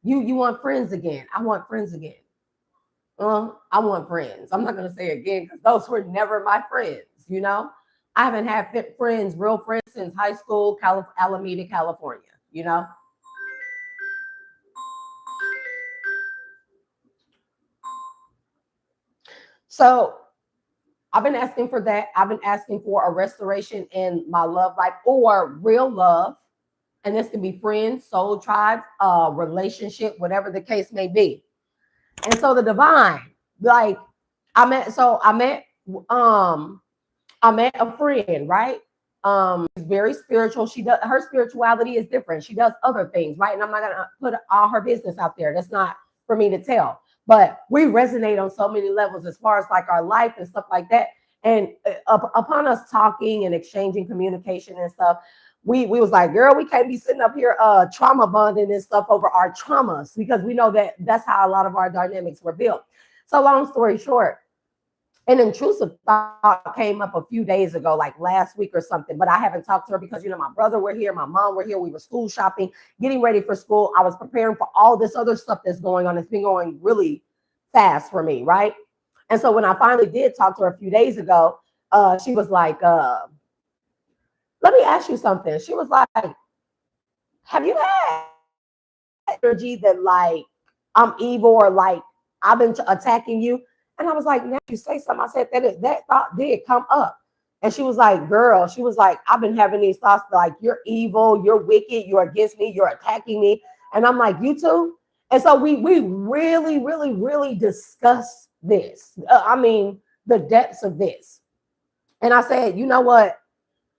you want friends again. I want friends again. I want friends. I'm not going to say again because those were never my friends, you know? I haven't had friends, real friends, since high school, Alameda, California, you know? So I've been asking for that. I've been asking for a restoration in my love life or real love. And this can be friends, soul tribes, relationship, whatever the case may be. And so the divine, like um I met a friend, right? She's very spiritual. She does her spirituality is different. She does other things, right? And I'm not gonna put all her business out there. That's not for me to tell. But we resonate on so many levels as far as like our life and stuff like that. And upon us talking and exchanging communication and stuff, we was like, girl, we can't be sitting up here trauma bonding and stuff over our traumas because we know that that's how a lot of our dynamics were built. So long story short, an intrusive thought came up a few days ago, like last week or something, but I haven't talked to her because, you know, my brother were here, my mom were here, we were school shopping, getting ready for school. I was preparing for all this other stuff that's going on. It's been going really fast for me, right? And so when I finally did talk to her a few days ago, she was like, let me ask you something. She was like, have you had energy that like I'm evil or like I've been attacking you? And I was like, now you say something. I said that thought did come up. And she was like, girl, she was like, I've been having these thoughts like you're evil, you're wicked, you're against me, you're attacking me. And I'm like, you too? And so we really, really, really discussed this. I mean, the depths of this. And I said, you know what?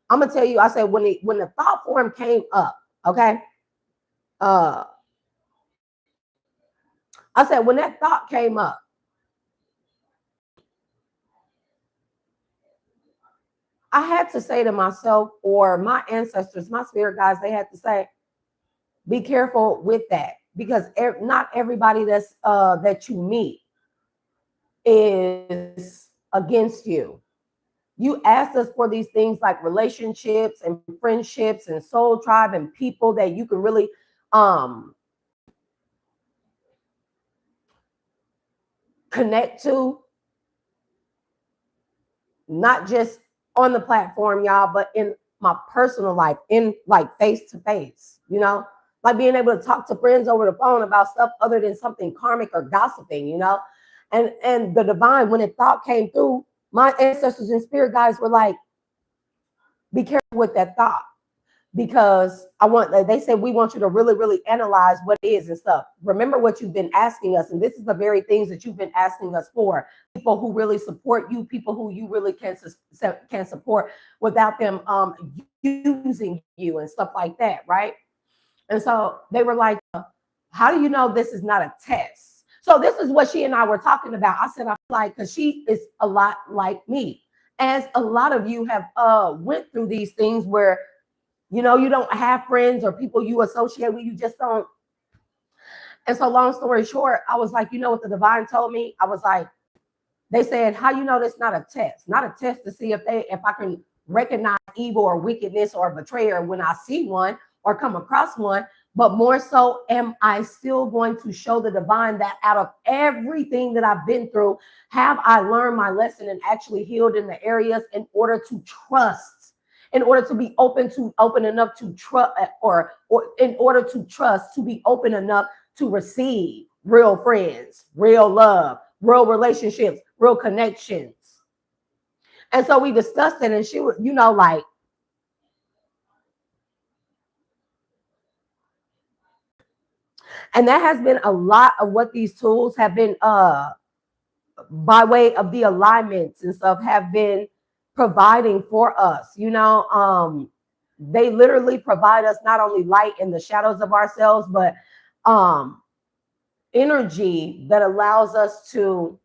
I'm gonna tell you, I said when the thought form came up, okay. Uh I said, when that thought came up, I had to say to myself, or my ancestors, my spirit guides, they had to say, be careful with that because not everybody that you meet is against you. You asked us for these things like relationships and friendships and soul tribe and people that you can really connect to, not just on the platform, y'all, but in my personal life, in like face to face, you know, like being able to talk to friends over the phone about stuff other than something karmic or gossiping, you know. And the divine, when it thought came through, my ancestors and spirit guides were like, be careful with that thought because they said we want you to really, really analyze what it is and stuff. Remember what you've been asking us, and this is the very things that you've been asking us for. People who really support you, people who you really can support without them using you and stuff like that, right? And so they were like, how do you know this is not a test? So this is what she and I were talking about. I said, I'm like, because she is a lot like me. As a lot of you have went through these things where you know, you don't have friends or people you associate with, you just don't. And so, long story short, I was like, you know what the divine told me? I was like, they said, how you know that's not a test? Not a test to see if I can recognize evil or wickedness or betrayal when I see one or come across one, but more so, am I still going to show the divine that out of everything that I've been through, have I learned my lesson and actually healed in the areas in order to trust? In order to be open enough to trust, or in order to trust, to be open enough to receive real friends, real love, real relationships, real connections. And so we discussed it, and she was, you know, like, and that has been a lot of what these tools have been by way of the alignments and stuff have been providing for us, you know. They literally provide us not only light in the shadows of ourselves, but um energy that allows us to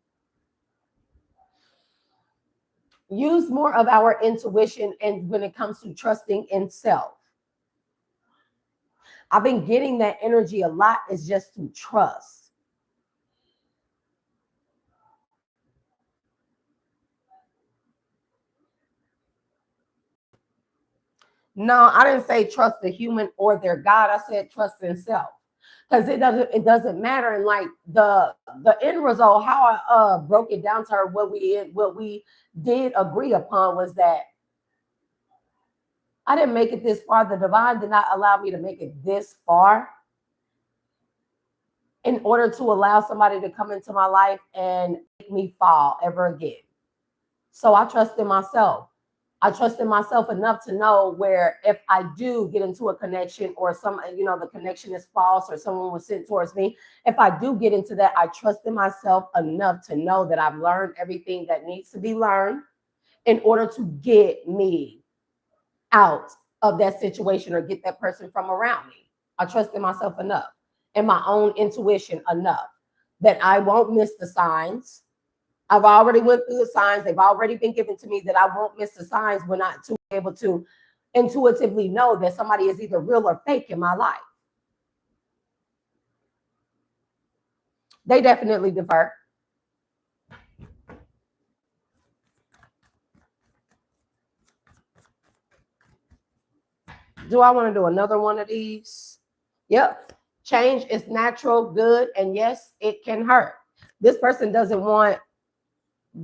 use more of our intuition and when it comes to trusting in self. I've been getting that energy a lot, is just to trust. No, I didn't say trust the human or their God. I said trust in self. because it doesn't matter. And like the end result, how I broke it down to her, what we did agree upon was that I didn't make it this far. The divine did not allow me to make it this far in order to allow somebody to come into my life and make me fall ever again. So I trust in myself. I trust in myself enough to know where if I do get into a connection or the connection is false or someone was sent towards me, if I do get into that, I trust in myself enough to know that I've learned everything that needs to be learned in order to get me out of that situation or get that person from around me. I trust in myself enough and my own intuition enough that I won't miss the signs. I've already went through the signs. They've already been given to me that I won't miss the signs when I'm able to intuitively know that somebody is either real or fake in my life. They definitely differ. Do I want to do another one of these? Yep. Change is natural, good, and yes, it can hurt. This person doesn't want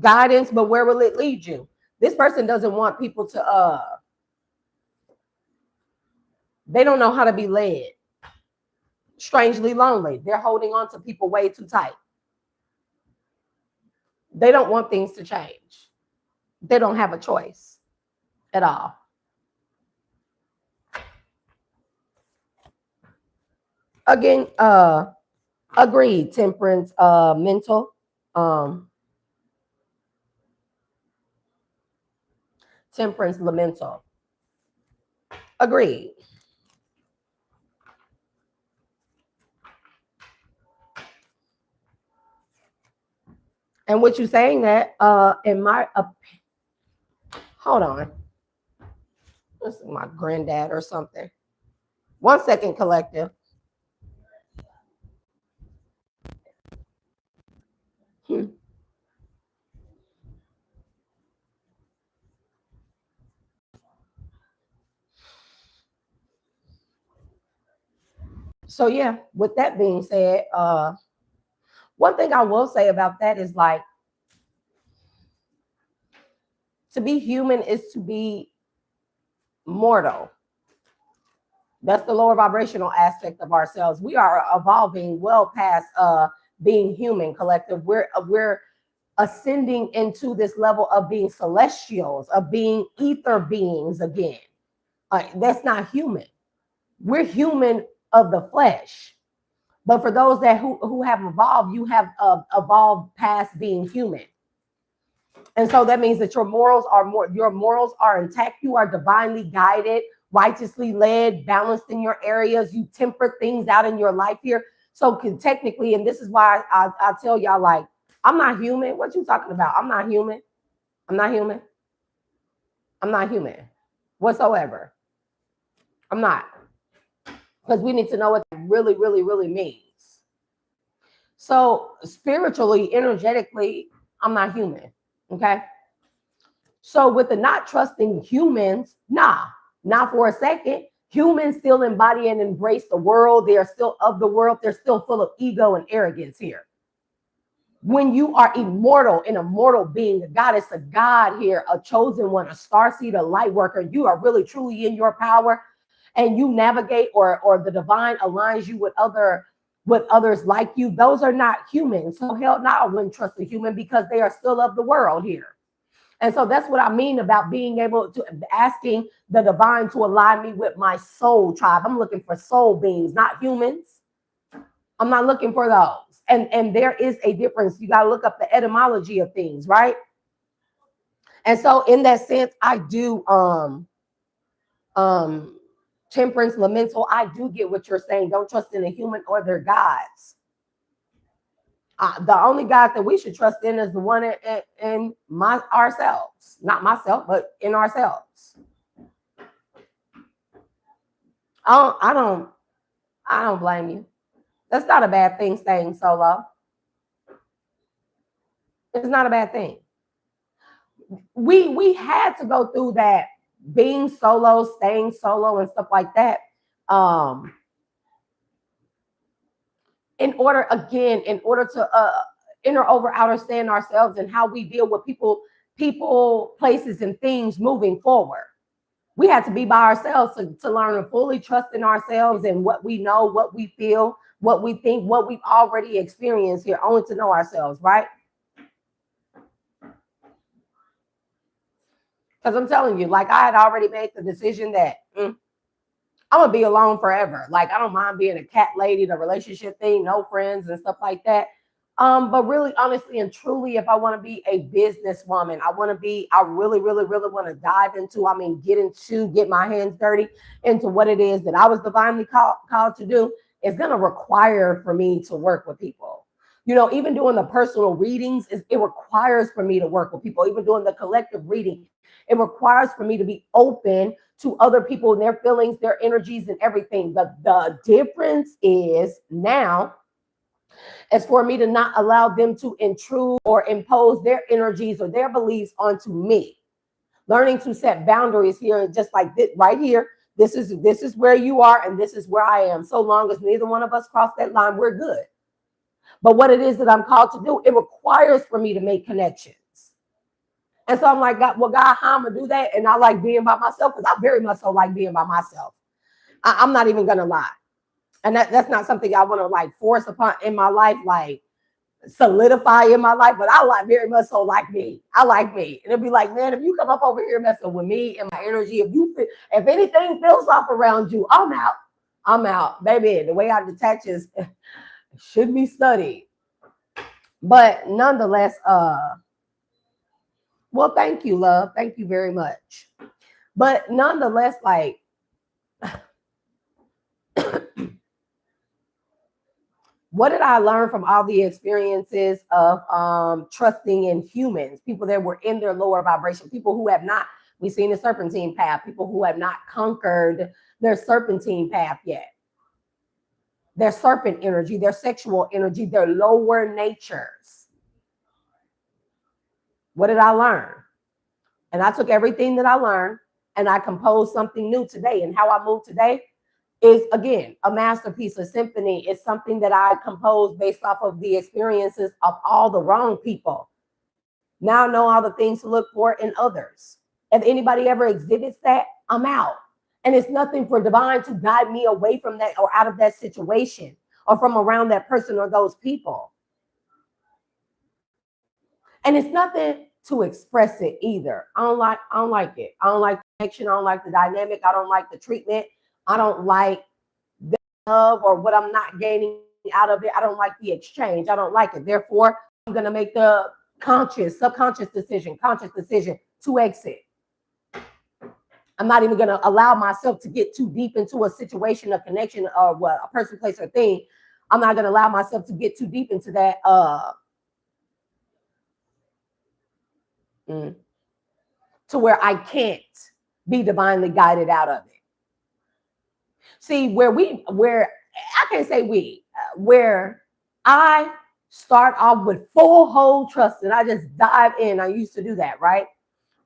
guidance, but where will it lead you? This person doesn't want people to they don't know how to be led. Strangely lonely. They're holding on to people way too tight. They don't want things to change. They don't have a choice at all. Again, agreed. Temperance, mental. Temperance, mental. Agreed. And what you saying that in my hold on. This is my granddad or something. 1 second, collective. So yeah, with that being said, one thing I will say about that is like to be human is to be mortal. That's the lower vibrational aspect of ourselves. We are evolving well past being human, collective. We're ascending into this level of being celestials, of being ether beings again. That's not human. We're human of the flesh. But for those that who have evolved, you have evolved past being human. And so that means that your morals are intact. You are divinely guided, righteously led, balanced in your areas. You temper things out in your life here. So technically, and this is why I tell y'all, like, I'm not human. What you talking about? I'm not human. I'm not human. I'm not human whatsoever. I'm not. Because we need to know what that really, really, really means. So spiritually, energetically, I'm not human. Okay. So with the not trusting humans, not for a second. Humans still embody and embrace the world. They are still of the world. They're still full of ego and arrogance here. When you are immortal, an immortal being, a goddess, a god here, a chosen one, a starseed, a light worker, you are really truly in your power, and you navigate or the divine aligns you with others like you. Those are not humans. So hell no, I wouldn't trust a human because they are still of the world here. And so that's what I mean about being able to asking the divine to align me with my soul tribe. I'm looking for soul beings, not humans. I'm not looking for those. And there is a difference. You got to look up the etymology of things, right? And so in that sense, I do temperance, lamental. I do get what you're saying. Don't trust in a human or their gods. The only God that we should trust in is the one in ourselves, not myself, but in ourselves. I don't blame you. That's not a bad thing, staying solo. It's not a bad thing. We had to go through that, being solo, staying solo, and stuff like that. in order to inner over understand ourselves and how we deal with people, places, and things moving forward. We had to be by ourselves to learn to fully trust in ourselves and what we know, what we feel, what we think, what we've already experienced here, only to know ourselves, right? Because I'm telling you, like, I had already made the decision that I'm gonna be alone forever. Like, I don't mind being a cat lady, the relationship thing, no friends and stuff like that. But really, honestly, and truly, if I want to be a businesswoman, I really, really, really want to dive into, get my hands dirty into what it is that I was divinely called to do. It's going to require for me to work with people. You know, even doing the personal readings, it requires for me to work with people. Even doing the collective reading, it requires for me to be open to other people and their feelings, their energies, and everything. But the difference is now, as for me to not allow them to intrude or impose their energies or their beliefs onto me. Learning to set boundaries here, just like this right here. This is where you are, and this is where I am. So long as neither one of us cross that line, we're good. But what it is that I'm called to do, it requires for me to make connections. And so I'm like, God, well, God, how I'm gonna do that? And I like being by myself, because I very much so like being by myself. I'm not even gonna lie. And that's not something I want to like force upon in my life, like solidify in my life, but I like very much so like me. I like me. And it'd be like, man, if you come up over here messing with me and my energy, if anything feels off around you, I'm out. I'm out, baby. The way I detach is should be studied. But nonetheless, well, thank you, love. Thank you very much. But nonetheless, like, what did I learn from all the experiences of trusting in humans, people that were in their lower vibration, people who have not, we've seen the serpentine path, people who have not conquered their serpentine path yet, their serpent energy, their sexual energy, their lower natures. What did I learn? And I took everything that I learned and I composed something new today. And how I move today is, again, a masterpiece, a symphony. It's something that I composed based off of the experiences of all the wrong people. Now I know all the things to look for in others. If anybody ever exhibits that, I'm out. And it's nothing for divine to guide me away from that or out of that situation or from around that person or those people. And it's nothing to express it either. I don't like it. I don't like the connection. I don't like the dynamic. I don't like the treatment. I don't like the love or what I'm not gaining out of it. I don't like the exchange. I don't like it. Therefore, I'm going to make the subconscious decision to exit. I'm not even going to allow myself to get too deep into a situation, a connection, or what, a person, place, or thing. I'm not going to allow myself to get too deep into that to where I can't be divinely guided out of it. See, where I can't say where I start off with full whole trust and I just dive in. I used to do that, right?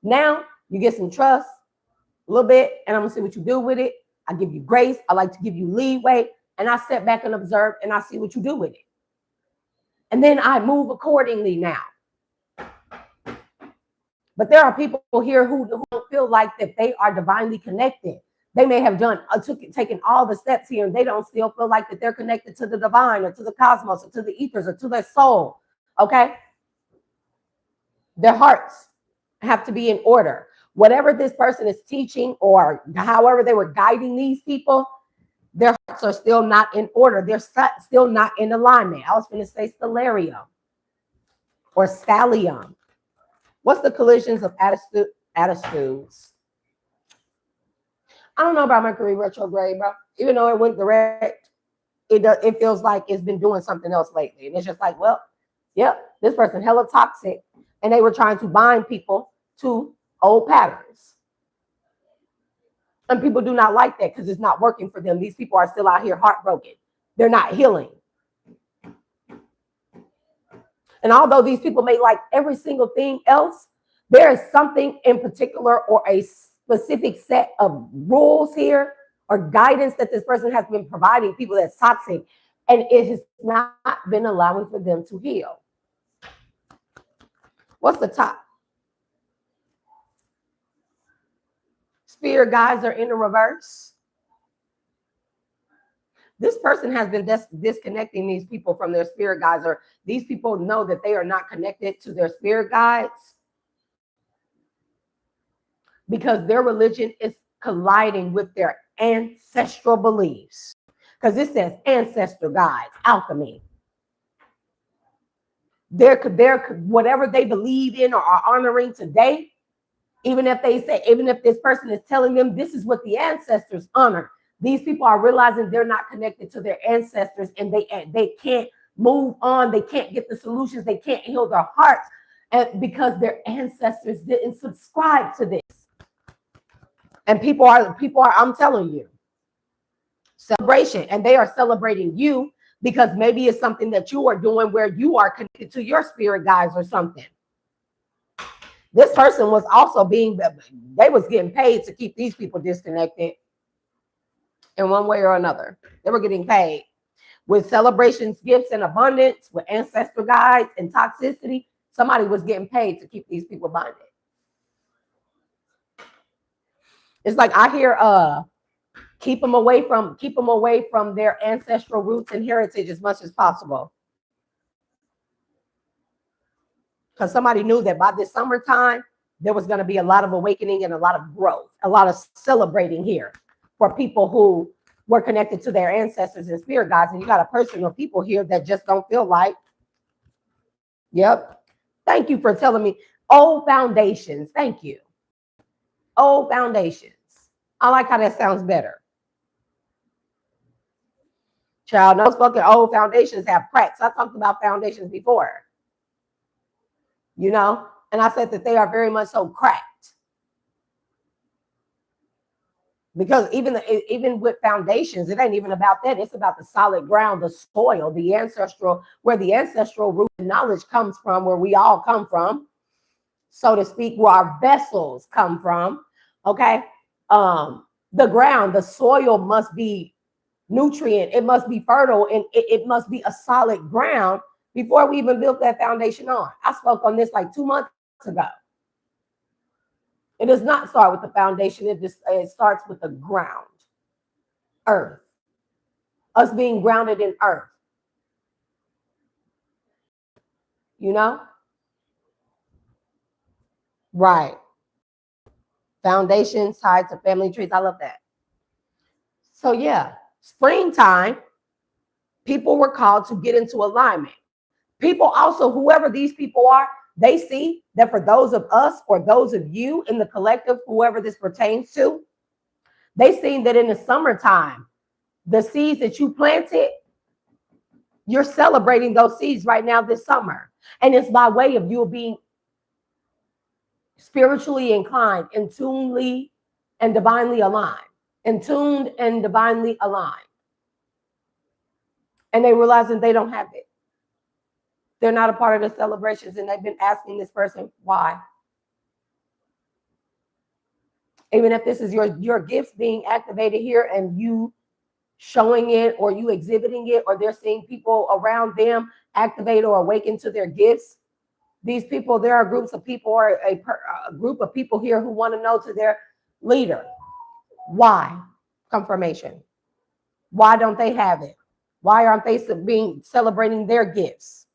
Now you get some trust a little bit and I'm gonna see what you do with it. I give you grace. I like to give you leeway and I sit back and observe and I see what you do with it. And then I move accordingly now. But there are people here who don't feel like that they are divinely connected. They may have taken all the steps here and they don't still feel like that they're connected to the divine or to the cosmos or to the ethers or to their soul, okay? Their hearts have to be in order. Whatever this person is teaching or however they were guiding these people, their hearts are still not in order. They're still not in alignment. I was going to say stellarium or stellium. What's the collisions of attitudes? I don't know about Mercury retrograde, bro. Even though it went direct, it feels like it's been doing something else lately. And it's just like, well, yep, this person hella toxic. And they were trying to bind people to old patterns. And people do not like that because it's not working for them. These people are still out here heartbroken. They're not healing. And although these people may like every single thing else, there is something in particular or a specific set of rules here or guidance that this person has been providing people that's toxic. and it has not been allowing for them to heal. What's the top? Spirit guides are in the reverse. This person has been disconnecting these people from their spirit guides, or these people know that they are not connected to their spirit guides because their religion is colliding with their ancestral beliefs. Because it says ancestor guides, alchemy. They're whatever they believe in or are honoring today, even if this person is telling them this is what the ancestors honor, these people are realizing they're not connected to their ancestors, and they can't move on. They can't get the solutions. They can't heal their hearts, and because their ancestors didn't subscribe to this. And people are, I'm telling you, celebration, and they are celebrating you because maybe it's something that you are doing where you are connected to your spirit guides or something. This person was also they was getting paid to keep these people disconnected in one way or another. They were getting paid with celebrations, gifts, and abundance, with ancestor guides and toxicity. Somebody was getting paid to keep these people bonded. It's like I hear keep them away from their ancestral roots and heritage as much as possible. Because somebody knew that by this summertime, there was going to be a lot of awakening and a lot of growth, a lot of celebrating here for people who were connected to their ancestors and spirit guides. And you got a person or people here that just don't feel like, yep. Thank you for telling me. Old foundations. Thank you. Old foundations. I like how that sounds better. Child, those fucking old foundations have cracks. I talked about foundations before. You know, and I said that they are very much so cracked. Because even with foundations, it ain't even about that. It's about the solid ground, the soil, the ancestral, where the ancestral root and knowledge comes from, where we all come from, so to speak, where our vessels come from. Okay. The ground, the soil must be nutrient. It must be fertile, and it must be a solid ground before we even built that foundation on. I spoke on this like 2 months ago. It does not start with the foundation. It starts with the ground, earth, us being grounded in earth. You know? Right. Foundations tied to family trees. I love that. So yeah, springtime, people were called to get into alignment. People also, whoever these people are, they see that for those of us or those of you in the collective, whoever this pertains to, they seen that in the summertime, the seeds that you planted, you're celebrating those seeds right now this summer. And it's by way of you being spiritually inclined, in tunely and divinely aligned, in tuned and divinely aligned. And they realizing they don't have it. They're not a part of the celebrations, and they've been asking this person why. Even if this is your gifts being activated here and you showing it or you exhibiting it, or they're seeing people around them activate or awaken to their gifts. These people, there are groups of people or a group of people here who want to know to their leader, why? Confirmation. Why don't they have it? Why aren't they celebrating their gifts?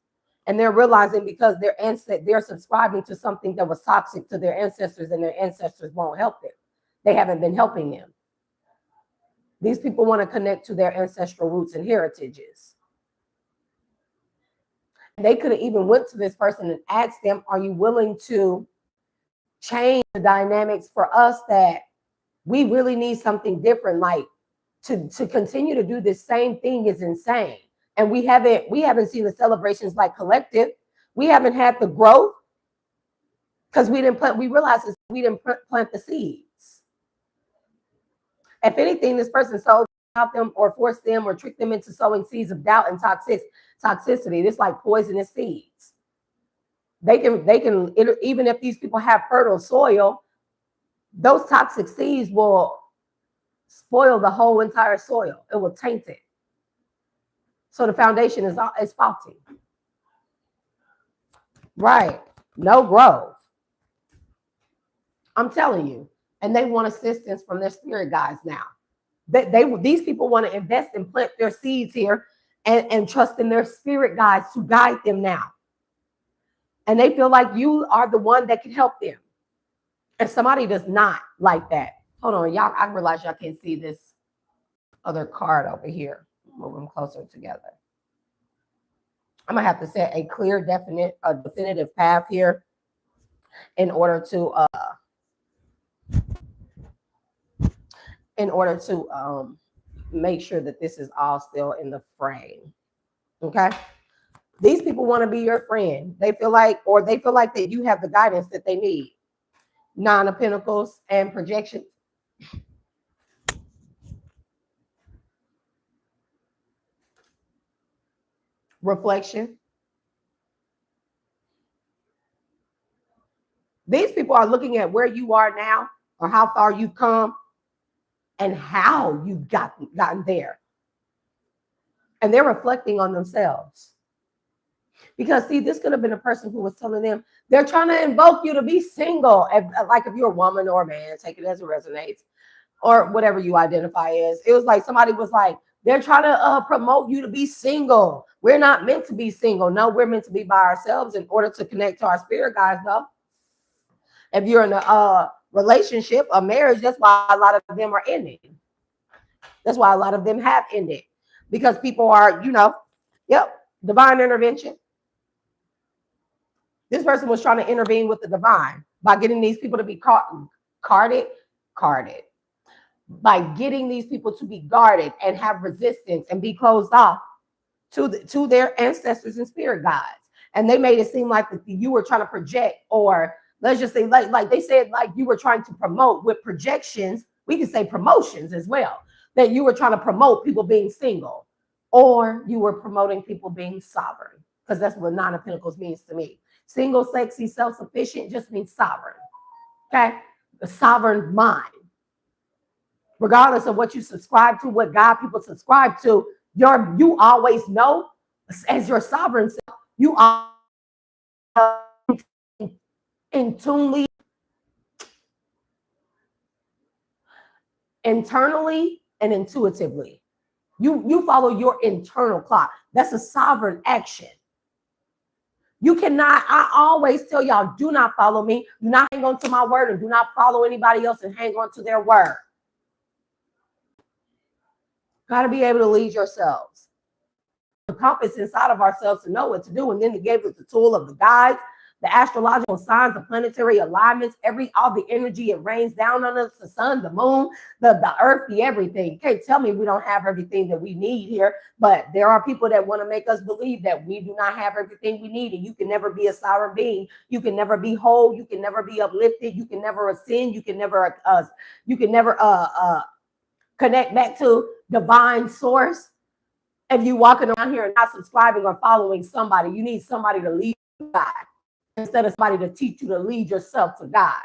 And they're realizing because they're subscribing to something that was toxic to their ancestors, and their ancestors won't help them. They haven't been helping them. These people want to connect to their ancestral roots and heritages. And they could have even went to this person and asked them, are you willing to change the dynamics for us, that we really need something different? Like to continue to do this same thing is insane. And we haven't seen the celebrations like collective. We haven't had the growth because we realized we didn't plant the seeds. If anything, this person sold out them or forced them or tricked them into sowing seeds of doubt and toxicity. It's like poisonous seeds. They can, even if these people have fertile soil, those toxic seeds will spoil the whole entire soil. It will taint it. So the foundation is faulty. Right. No growth. I'm telling you. And they want assistance from their spirit guides now. These people want to invest and plant their seeds here and trust in their spirit guides to guide them now. And they feel like you are the one that can help them. And somebody does not like that. Hold on, y'all. I realize y'all can't see this other card over here. Move them closer together. I'm gonna have to set a clear, definitive path here in order to make sure that this is all still in the frame. Okay. These people want to be your friend. They feel like that you have the guidance that they need. Nine of Pentacles and projection. Reflection. These people are looking at where you are now or how far you've come and how you've gotten there. And they're reflecting on themselves. Because, see, this could have been a person who was telling them they're trying to invoke you to be single. Like if you're a woman or a man, take it as it resonates, or whatever you identify as. It was like somebody was like, they're trying to promote you to be single. We're not meant to be single. No, we're meant to be by ourselves in order to connect to our spirit guides, though. If you're in a relationship, a marriage, that's why a lot of them are ending. That's why a lot of them have ended. Because people are, divine intervention. This person was trying to intervene with the divine by getting these people to be carded. By getting these people to be guarded and have resistance and be closed off to their ancestors and spirit guides. And they made it seem like you were trying to project, or let's just say like they said, like you were trying to promote with projections. We can say promotions as well, that you were trying to promote people being single, or you were promoting people being sovereign, because that's what Nine of Pentacles means to me. Single, sexy, self-sufficient just means sovereign. Okay? The sovereign mind. Regardless of what you subscribe to, what God people subscribe to, you always know, as your sovereign self, you are internally and intuitively. You follow your internal clock. That's a sovereign action. You cannot, I always tell y'all, do not follow me. Do not hang on to my word, and do not follow anybody else and hang on to their word. Got to be able to lead yourselves. The compass inside of ourselves to know what to do. And then he gave us the tool of the guides, the astrological signs, the planetary alignments, all the energy it rains down on us, the sun, the moon, the earth, the everything. You can't tell me we don't have everything that we need here, but there are people that want to make us believe that we do not have everything we need, and you can never be a sovereign being. You can never be whole. You can never be uplifted. You can never ascend. You can never connect back to divine source. If you walking around here and not subscribing or following somebody, you need somebody to lead you God instead of somebody to teach you to lead yourself to God.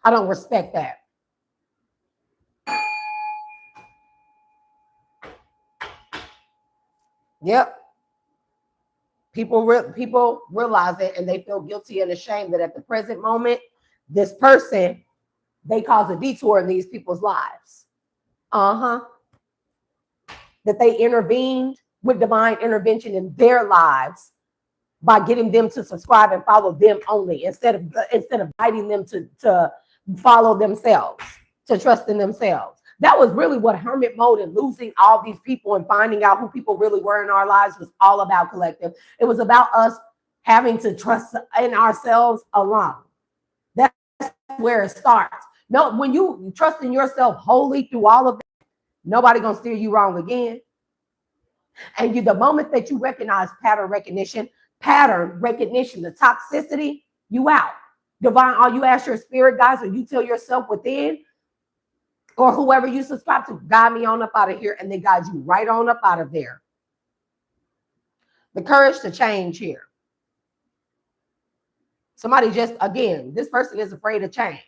I don't respect that. Yep. People realize it, and they feel guilty and ashamed that at the present moment, this person, they cause a detour in these people's lives. That they intervened with divine intervention in their lives by getting them to subscribe and follow them only, instead of guiding them to follow themselves, to trust in themselves. That was really what hermit mode and losing all these people and finding out who people really were in our lives was all about, collective. It was about us having to trust in ourselves alone. That's where it starts. No, when you trust in yourself wholly through all of that, nobody gonna steer you wrong again. And the moment that you recognize pattern recognition, the toxicity, you out. Divine, all you ask your spirit guides, or you tell yourself within, or whoever you subscribe to, guide me on up out of here, and they guide you right on up out of there. The courage to change here. Somebody this person is afraid of change.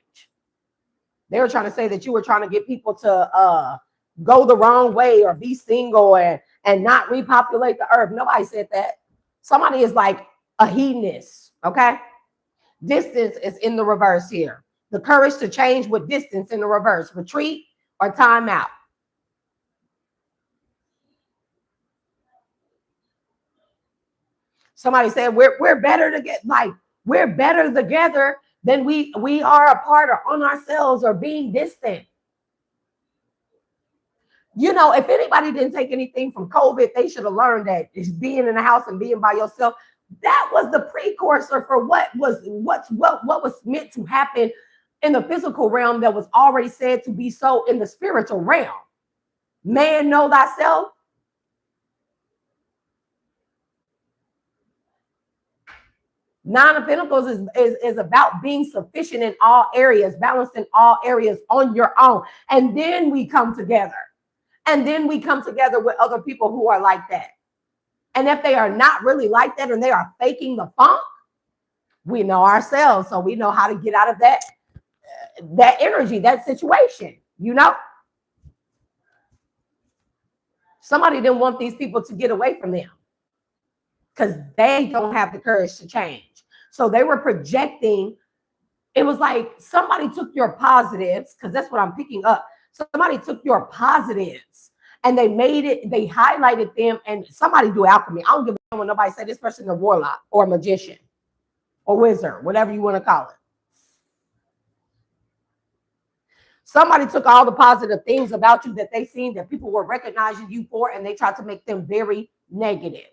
They were trying to say that you were trying to get people to go the wrong way or be single and not repopulate the earth. Nobody said that. Somebody is like a hedonist, okay? Distance is in the reverse here. The courage to change with distance in the reverse. Retreat or time out. Somebody said we're better to get like we're better together than we are apart or on ourselves or being distant. You know, if anybody didn't take anything from COVID, they should have learned that is being in the house and being by yourself. That was the precursor for what was meant to happen in the physical realm that was already said to be so in the spiritual realm. Man, know thyself. Nine of Pentacles is about being sufficient in all areas, balanced in all areas on your own. And then we come together. And then we come together with other people who are like that. And if they are not really like that and they are faking the funk, we know ourselves. So we know how to get out of that energy, that situation, you know? Somebody didn't want these people to get away from them because they don't have the courage to change. So they were projecting. It was like somebody took your positives, because that's what I'm picking up. Somebody took your positives and they made it, they highlighted them, and somebody do alchemy. I don't give a damn when nobody say this person is a warlock or a magician or wizard, whatever you want to call it. Somebody took all the positive things about you that they seen that people were recognizing you for, and they tried to make them very negative.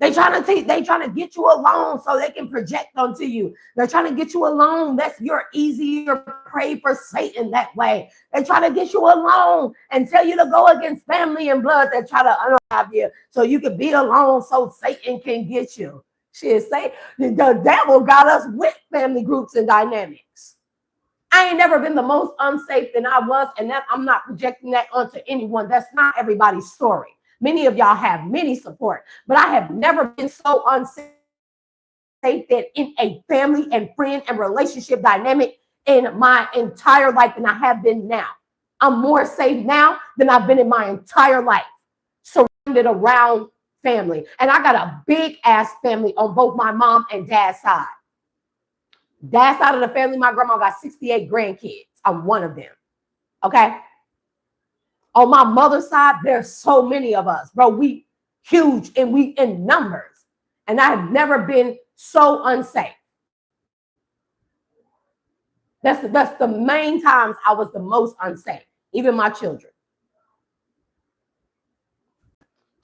They trying to get you alone so they can project onto you. They're trying to get you alone. That's you're easier prey for Satan that way. They try to get you alone and tell you to go against family and blood. They try to unalive you so you can be alone so Satan can get you. Shit, say the devil got us with family groups and dynamics. I ain't never been the most unsafe than I was, and that I'm not projecting that onto anyone. That's not everybody's story. Many of y'all have many support, but I have never been so unsafe that in a family and friend and relationship dynamic in my entire life than I have been now. I'm more safe now than I've been in my entire life, surrounded around family. And I got a big ass family on both my mom and dad's side. Dad's side of the family, my grandma got 68 grandkids. I'm one of them. Okay. On my mother's side, there's so many of us, bro. We huge and we in numbers. And I have never been so unsafe. That's the main times I was the most unsafe, even my children.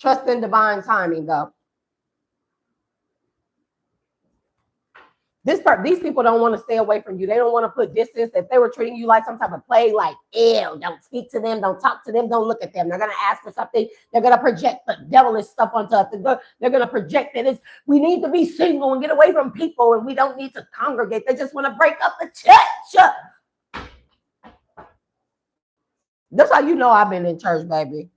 Trust in divine timing, though. These people don't want to stay away from you. They don't want to put distance. If they were treating you like some type of plague, like, ew, don't speak to them, don't talk to them, don't look at them. They're going to ask for something. They're going to project the devilish stuff onto us. They're going to project that we need to be single and get away from people and we don't need to congregate. They just want to break up the church. That's how you know I've been in church, baby.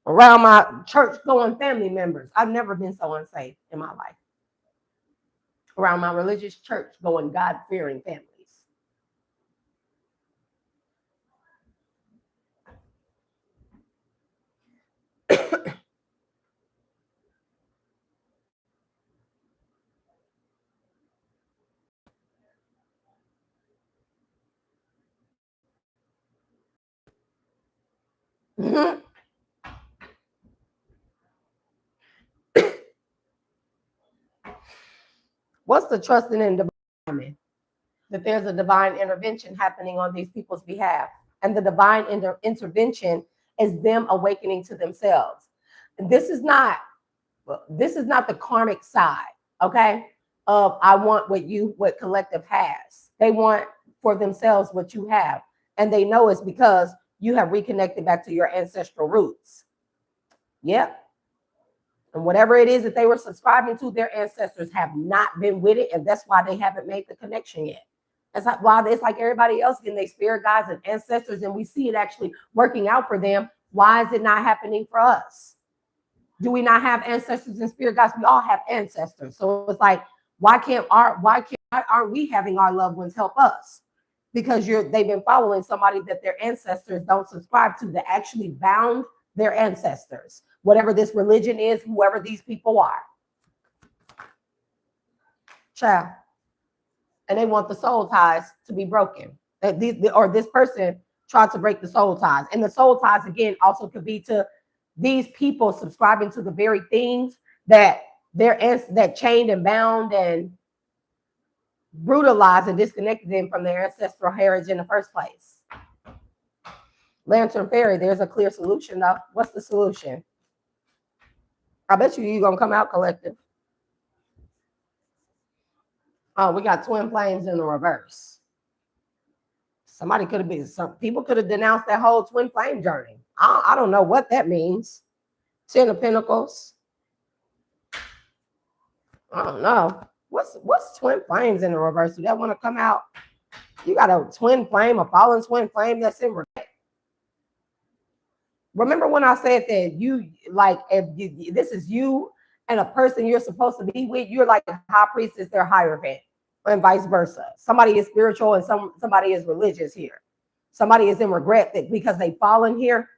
Around my church-going family members. I've never been so unsafe in my life. Around my religious church-going, God-fearing families. Mm-hmm. What's the trusting in divine? That there's a divine intervention happening on these people's behalf. And the divine intervention is them awakening to themselves. This is not the karmic side, okay? Of I want what collective has. They want for themselves what you have. And they know it's because you have reconnected back to your ancestral roots. Yep. And whatever it is that they were subscribing to, their ancestors have not been with it. And that's why they haven't made the connection yet. That's why it's like everybody else getting their spirit guides and ancestors, and we see it actually working out for them. Why is it not happening for us? Do we not have ancestors and spirit guides? We all have ancestors. So it's like, why can't why aren't we having our loved ones help us? Because they've been following somebody that their ancestors don't subscribe to, that actually bound their ancestors, whatever this religion is, whoever these people are. Child. And they want the soul ties to be broken. Or this person tried to break the soul ties. And the soul ties, again, also could be to these people subscribing to the very things that that chained and bound and brutalized and disconnected them from their ancestral heritage in the first place. Lantern Fairy, there's a clear solution though. What's the solution? I bet you're gonna come out collective. Oh, we got twin flames in the reverse. Somebody could have been, some people could have denounced that whole twin flame journey. I don't know what that means. 10 of Pentacles. I don't know. What's twin flames in the reverse? Do that want to come out? You got a twin flame, a fallen twin flame that's in regret. Remember when I said that you, like, if this is you and a person you're supposed to be with, you're like a high priestess, their hierophant, and vice versa. Somebody is spiritual and somebody is religious here. Somebody is in regret that because they've fallen here.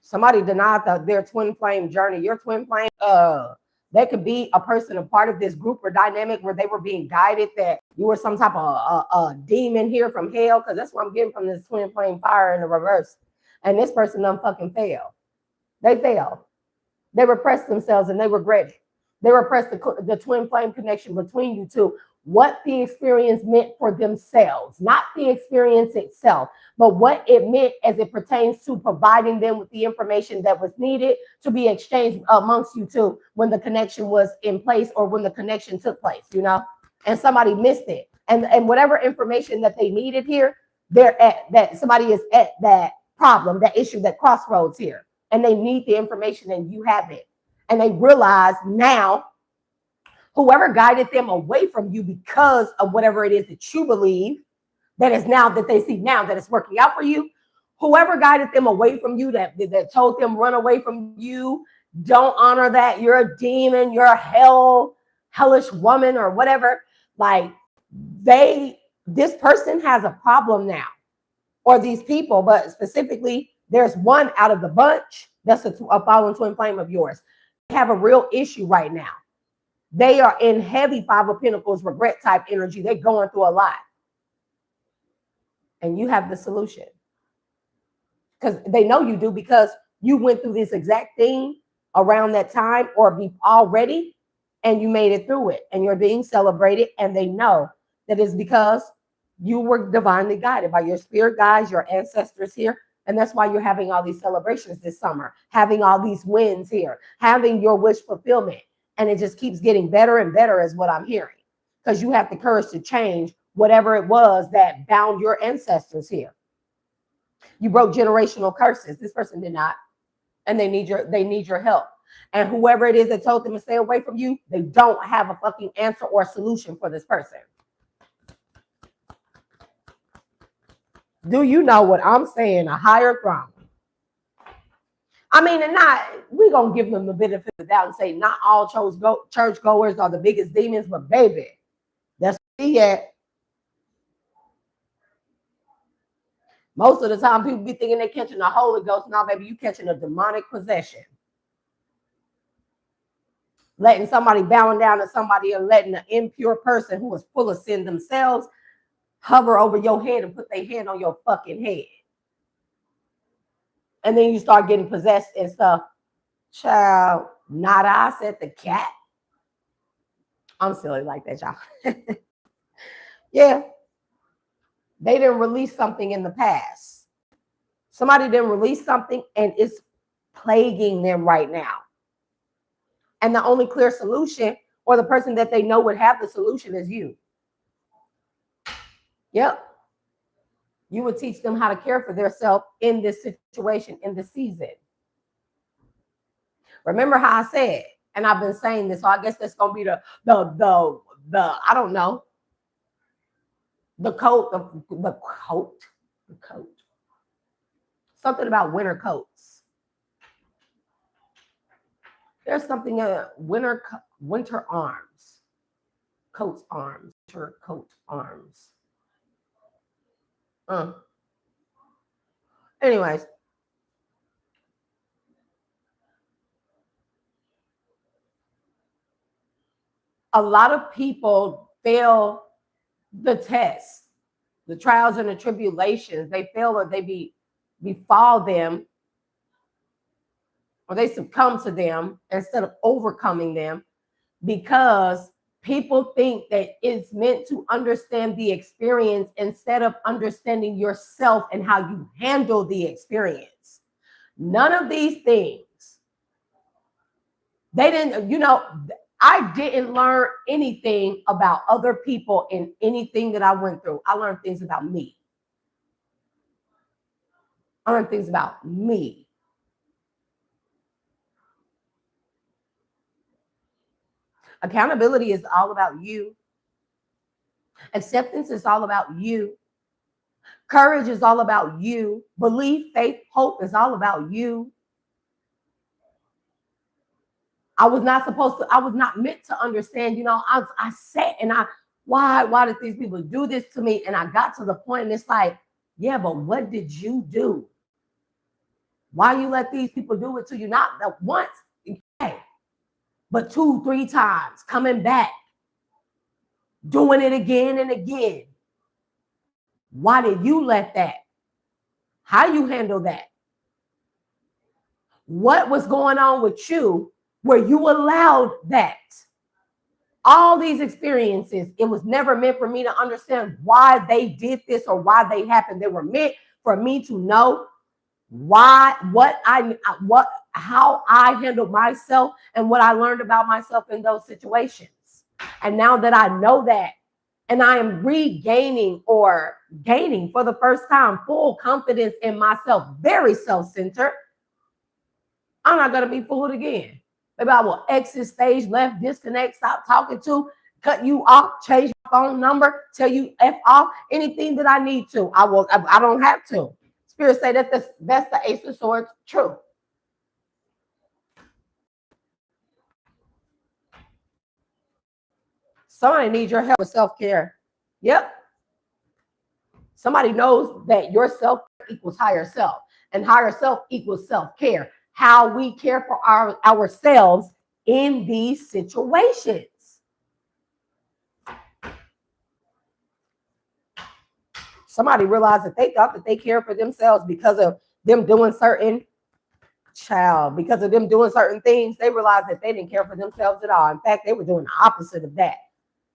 Somebody denied their twin flame journey. Your twin flame, that could be a person, a part of this group or dynamic where they were being guided, that you were some type of a demon here from hell, because that's what I'm getting from this twin flame fire in the reverse. And this person done fucking failed. They failed. They repressed themselves and they regret it. They repressed the twin flame connection between you two. What the experience meant for themselves, not the experience itself, but what it meant as it pertains to providing them with the information that was needed to be exchanged amongst you two when the connection was in place or when the connection took place, you know, and somebody missed it. And whatever information that they needed here, they're at that, somebody is at that problem, that issue, that crossroads here, and they need the information and you have it. And they realize now, whoever guided them away from you because of whatever it is that you believe, that is now that they see now that it's working out for you, whoever guided them away from you, that told them run away from you, don't honor that, you're a demon, you're a hellish woman or whatever, like this person has a problem now, or these people, but specifically there's one out of the bunch that's a fallen twin flame of yours. They have a real issue right now. They are in heavy Five of Pentacles, regret type energy. They're going through a lot. And you have the solution. Because they know you do, because you went through this exact thing around that time or already, and you made it through it. And you're being celebrated. And they know that it's because you were divinely guided by your spirit guides, your ancestors here. And that's why you're having all these celebrations this summer, having all these wins here, having your wish fulfillment. And it just keeps getting better and better is what I'm hearing, because you have the courage to change whatever it was that bound your ancestors here. You broke generational curses. This person did not. And they need your help. And whoever it is that told them to stay away from you, they don't have a fucking answer or solution for this person. Do you know what I'm saying? A higher throne. I mean, and not, we're going to give them the benefit of the doubt and say not all churchgoers are the biggest demons, but baby, that's where we at. Most of the time, people be thinking they're catching the Holy Ghost. Now, baby, you catching a demonic possession. Letting somebody bowing down to somebody and letting an impure person who is full of sin themselves hover over your head and put their hand on your fucking head. And then you start getting possessed and stuff. Child, not I said the cat. I'm silly like that, y'all. Yeah. They didn't release something in the past. Somebody didn't release something and it's plaguing them right now. And the only clear solution, or the person that they know would have the solution, is you. Yep. You would teach them how to care for themselves in this situation, in this season. Remember how I said, and I've been saying this, so I guess that's gonna be the I don't know, the coat. Something about winter coats. There's something winter arms. Coat arms. Winter coat arms. Anyways. A lot of people fail the test, the trials and the tribulations. They fail or they befall them, or they succumb to them instead of overcoming them, because people think that it's meant to understand the experience instead of understanding yourself and how you handle the experience. None of these things. They didn't, I didn't learn anything about other people in anything that I went through. I learned things about me. I learned things about me. Accountability is all about you. Acceptance is all about you. Courage is all about you. Belief, faith, hope is all about you. I was not meant to understand, I sat and why did these people do this to me? And I got to the point and it's like, yeah, but what did you do? Why you let these people do it to you? Not once, okay, but 2, 3 times, coming back, doing it again and again. Why did you let that? How you handle that? What was going on with you where you allowed that? All these experiences, it was never meant for me to understand why they did this or why they happened. They were meant for me to know how I handled myself and what I learned about myself in those situations. And now that I know that, and I am regaining or gaining for the first time full confidence in myself, very self-centered, I'm not going to be fooled again. Maybe I will exit stage left, disconnect, stop talking to, cut you off, change my phone number, tell you F off, anything that I need to. I don't have to. Spirit say that that's the Ace of Swords. True. Somebody needs your help with self-care. Yep. Somebody knows that your self-care equals higher self, and higher self equals self-care. How we care for ourselves in these situations. Somebody realized that they thought that they cared for themselves because of them doing certain because of them doing certain things. They realized that they didn't care for themselves at all. In fact, they were doing the opposite of that.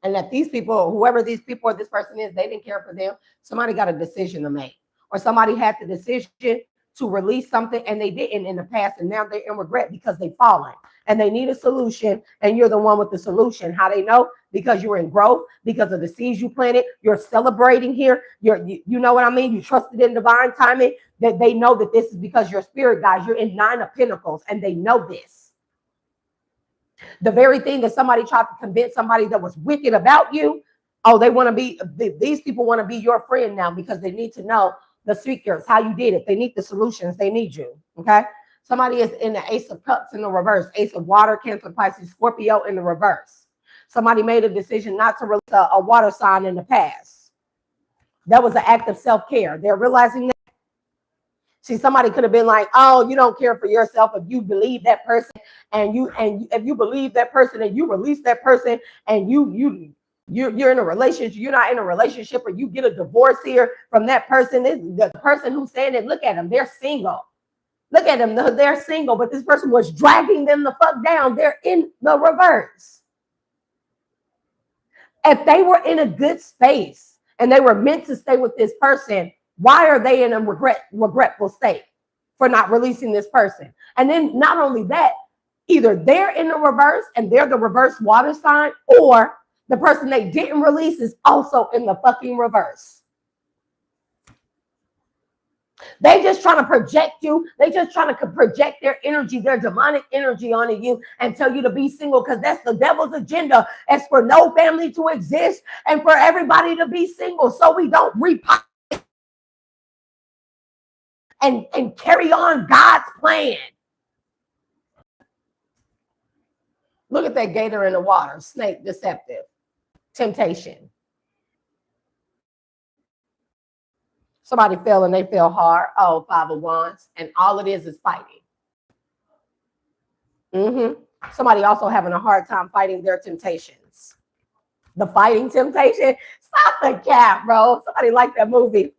And that these people, whoever these people or this person is, they didn't care for them. Somebody got a decision to make, or somebody had the decision to release something and they didn't in the past, and now they're in regret because they've fallen and they need a solution, and you're the one with the solution. How they know? Because you're in growth, because of the seeds you planted. You're celebrating here. You know what I mean? You trusted in divine timing, that they know that this is because your spirit guys, you're in 9 of Pentacles, and they know this. The very thing that somebody tried to convince somebody that was wicked about you, they want to be, these people want to be your friend now because they need to know the secrets, how you did it. They need the solutions. They need you. Okay. Somebody is in the Ace of Cups in the reverse, Ace of Water, Cancer, Pisces, Scorpio in the reverse. Somebody made a decision not to release a water sign in the past. That was an act of self-care. They're realizing that. See, somebody could have been like, oh, you don't care for yourself if you believe that person, and if you believe that person and you release that person, and you're in a relationship, you're not in a relationship, or you get a divorce here from that person. The person who's saying it, look at them, they're single. Look at them, they're single, but this person was dragging them the fuck down. They're in the reverse. If they were in a good space and they were meant to stay with this person, why are they in a regretful state for not releasing this person? And then not only that, either they're in the reverse and they're the reverse water sign, or the person they didn't release is also in the fucking reverse. They just trying to project you. They just trying to project their energy, their demonic energy onto you, and tell you to be single, because that's the devil's agenda. As for no family to exist and for everybody to be single, so we don't repopulate and carry on God's plan. Look at that gator in the water, snake, deceptive, temptation. Somebody fell and they fell hard. Oh, 5 of Wands. And all it is fighting. Somebody also having a hard time fighting their temptations. The fighting temptation. Stop the cap, bro. Somebody like that movie.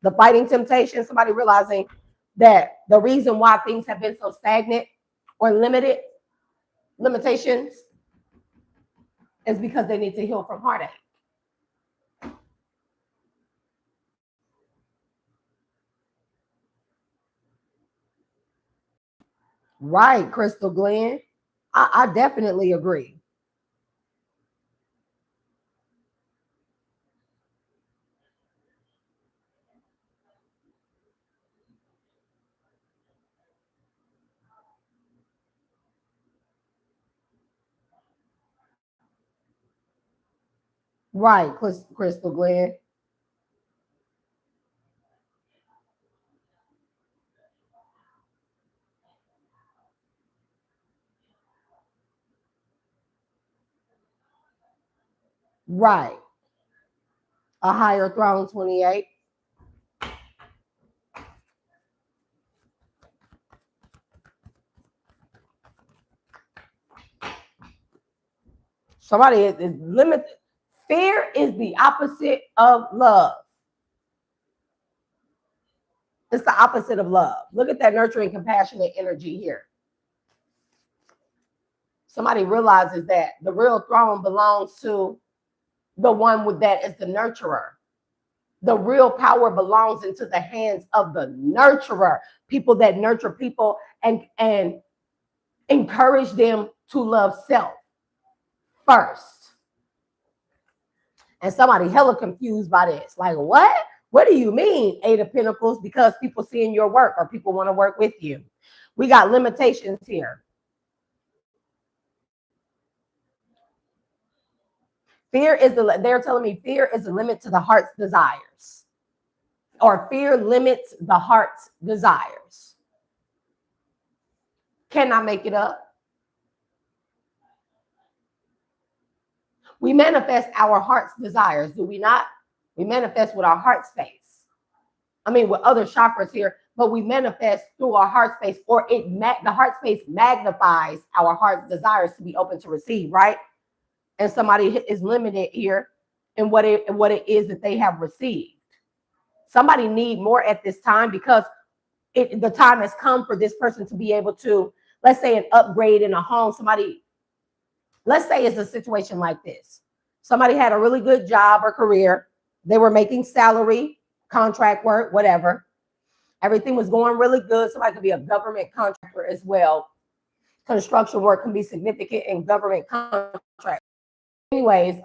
The fighting temptation. Somebody realizing that the reason why things have been so stagnant or limitations is because they need to heal from heartache. Right, Crystal Glenn. I definitely agree. Right, Crystal Glenn. Right. A higher throne, 28. Somebody is limited. Fear is the opposite of love. It's the opposite of love. Look at that nurturing, compassionate energy here. Somebody realizes that the real throne belongs to the one with that is the nurturer. The real power belongs into the hands of the nurturer. People that nurture people and encourage them to love self first. And somebody hella confused by this. Like, what? What do you mean, 8 of Pentacles? Because people seeing your work or people want to work with you. We got limitations here. They're telling me fear is a limit to the heart's desires. Or fear limits the heart's desires. Cannot make it up. We manifest our heart's desires, do we not? We manifest with our heart space. I mean, with other chakras here, but we manifest through our heart space, or the heart space magnifies our heart's desires to be open to receive, right? And somebody is limited here in what it is that they have received. Somebody need more at this time because the time has come for this person to be able to, let's say, an upgrade in a home. Let's say it's a situation like this. Somebody had a really good job or career. They were making salary, contract work, whatever. Everything was going really good. Somebody could be a government contractor as well. Construction work can be significant in government contract. Anyways,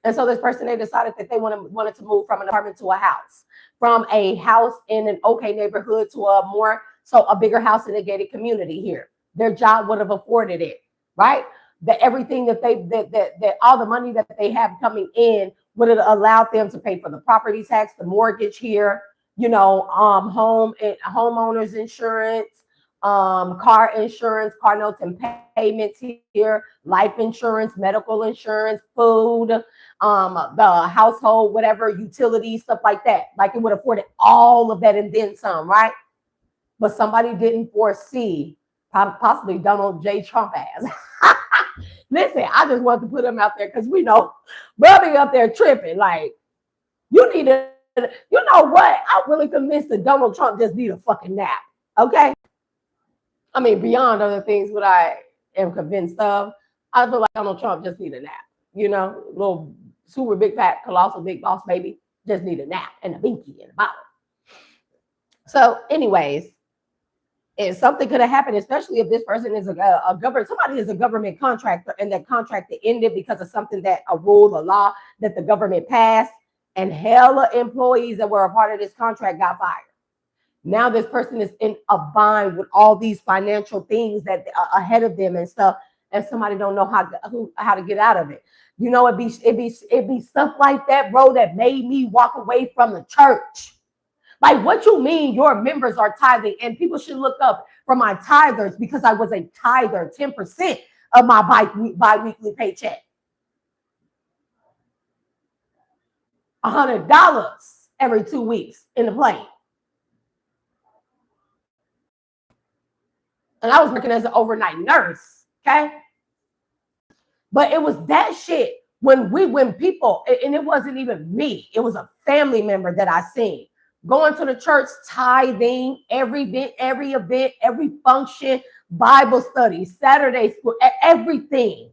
and so this person, they decided that they wanted to move from an apartment to a house, from a house in an okay neighborhood to a bigger house in a gated community here. Their job would have afforded it, right? That everything that all the money that they have coming in would have allowed them to pay for the property tax, the mortgage here, homeowners insurance, car insurance, car notes and payments here, life insurance, medical insurance, food, the household, whatever, utilities, stuff like that. Like it would afford it all of that and then some, right? But somebody didn't foresee possibly Donald J. Trump as. Listen, I just want to put him out there because we know Bubby up there tripping. Like, you know what? I'm really convinced that Donald Trump just need a fucking nap. Okay? I mean, beyond other things what I am convinced of, I feel like Donald Trump just need a nap. Little super big fat colossal big boss baby just need a nap and a binky and a bottle. So anyways, if something could have happened, especially if this person is somebody is a government contractor and that contract ended because of something that a rule, a law that the government passed, and hella employees that were a part of this contract got fired. Now this person is in a bind with all these financial things that ahead of them and stuff, and somebody don't know how to get out of it. It'd be stuff like that, bro, that made me walk away from the church. Like, what you mean your members are tithing? And people should look up for my tithers because I was a tither, 10% of my bi-weekly paycheck. $100 every 2 weeks in the plane. And I was working as an overnight nurse, okay? But it was that shit when people, and it wasn't even me, it was a family member that I seen going to the church, tithing, every event, every function, Bible study, Saturday school, everything,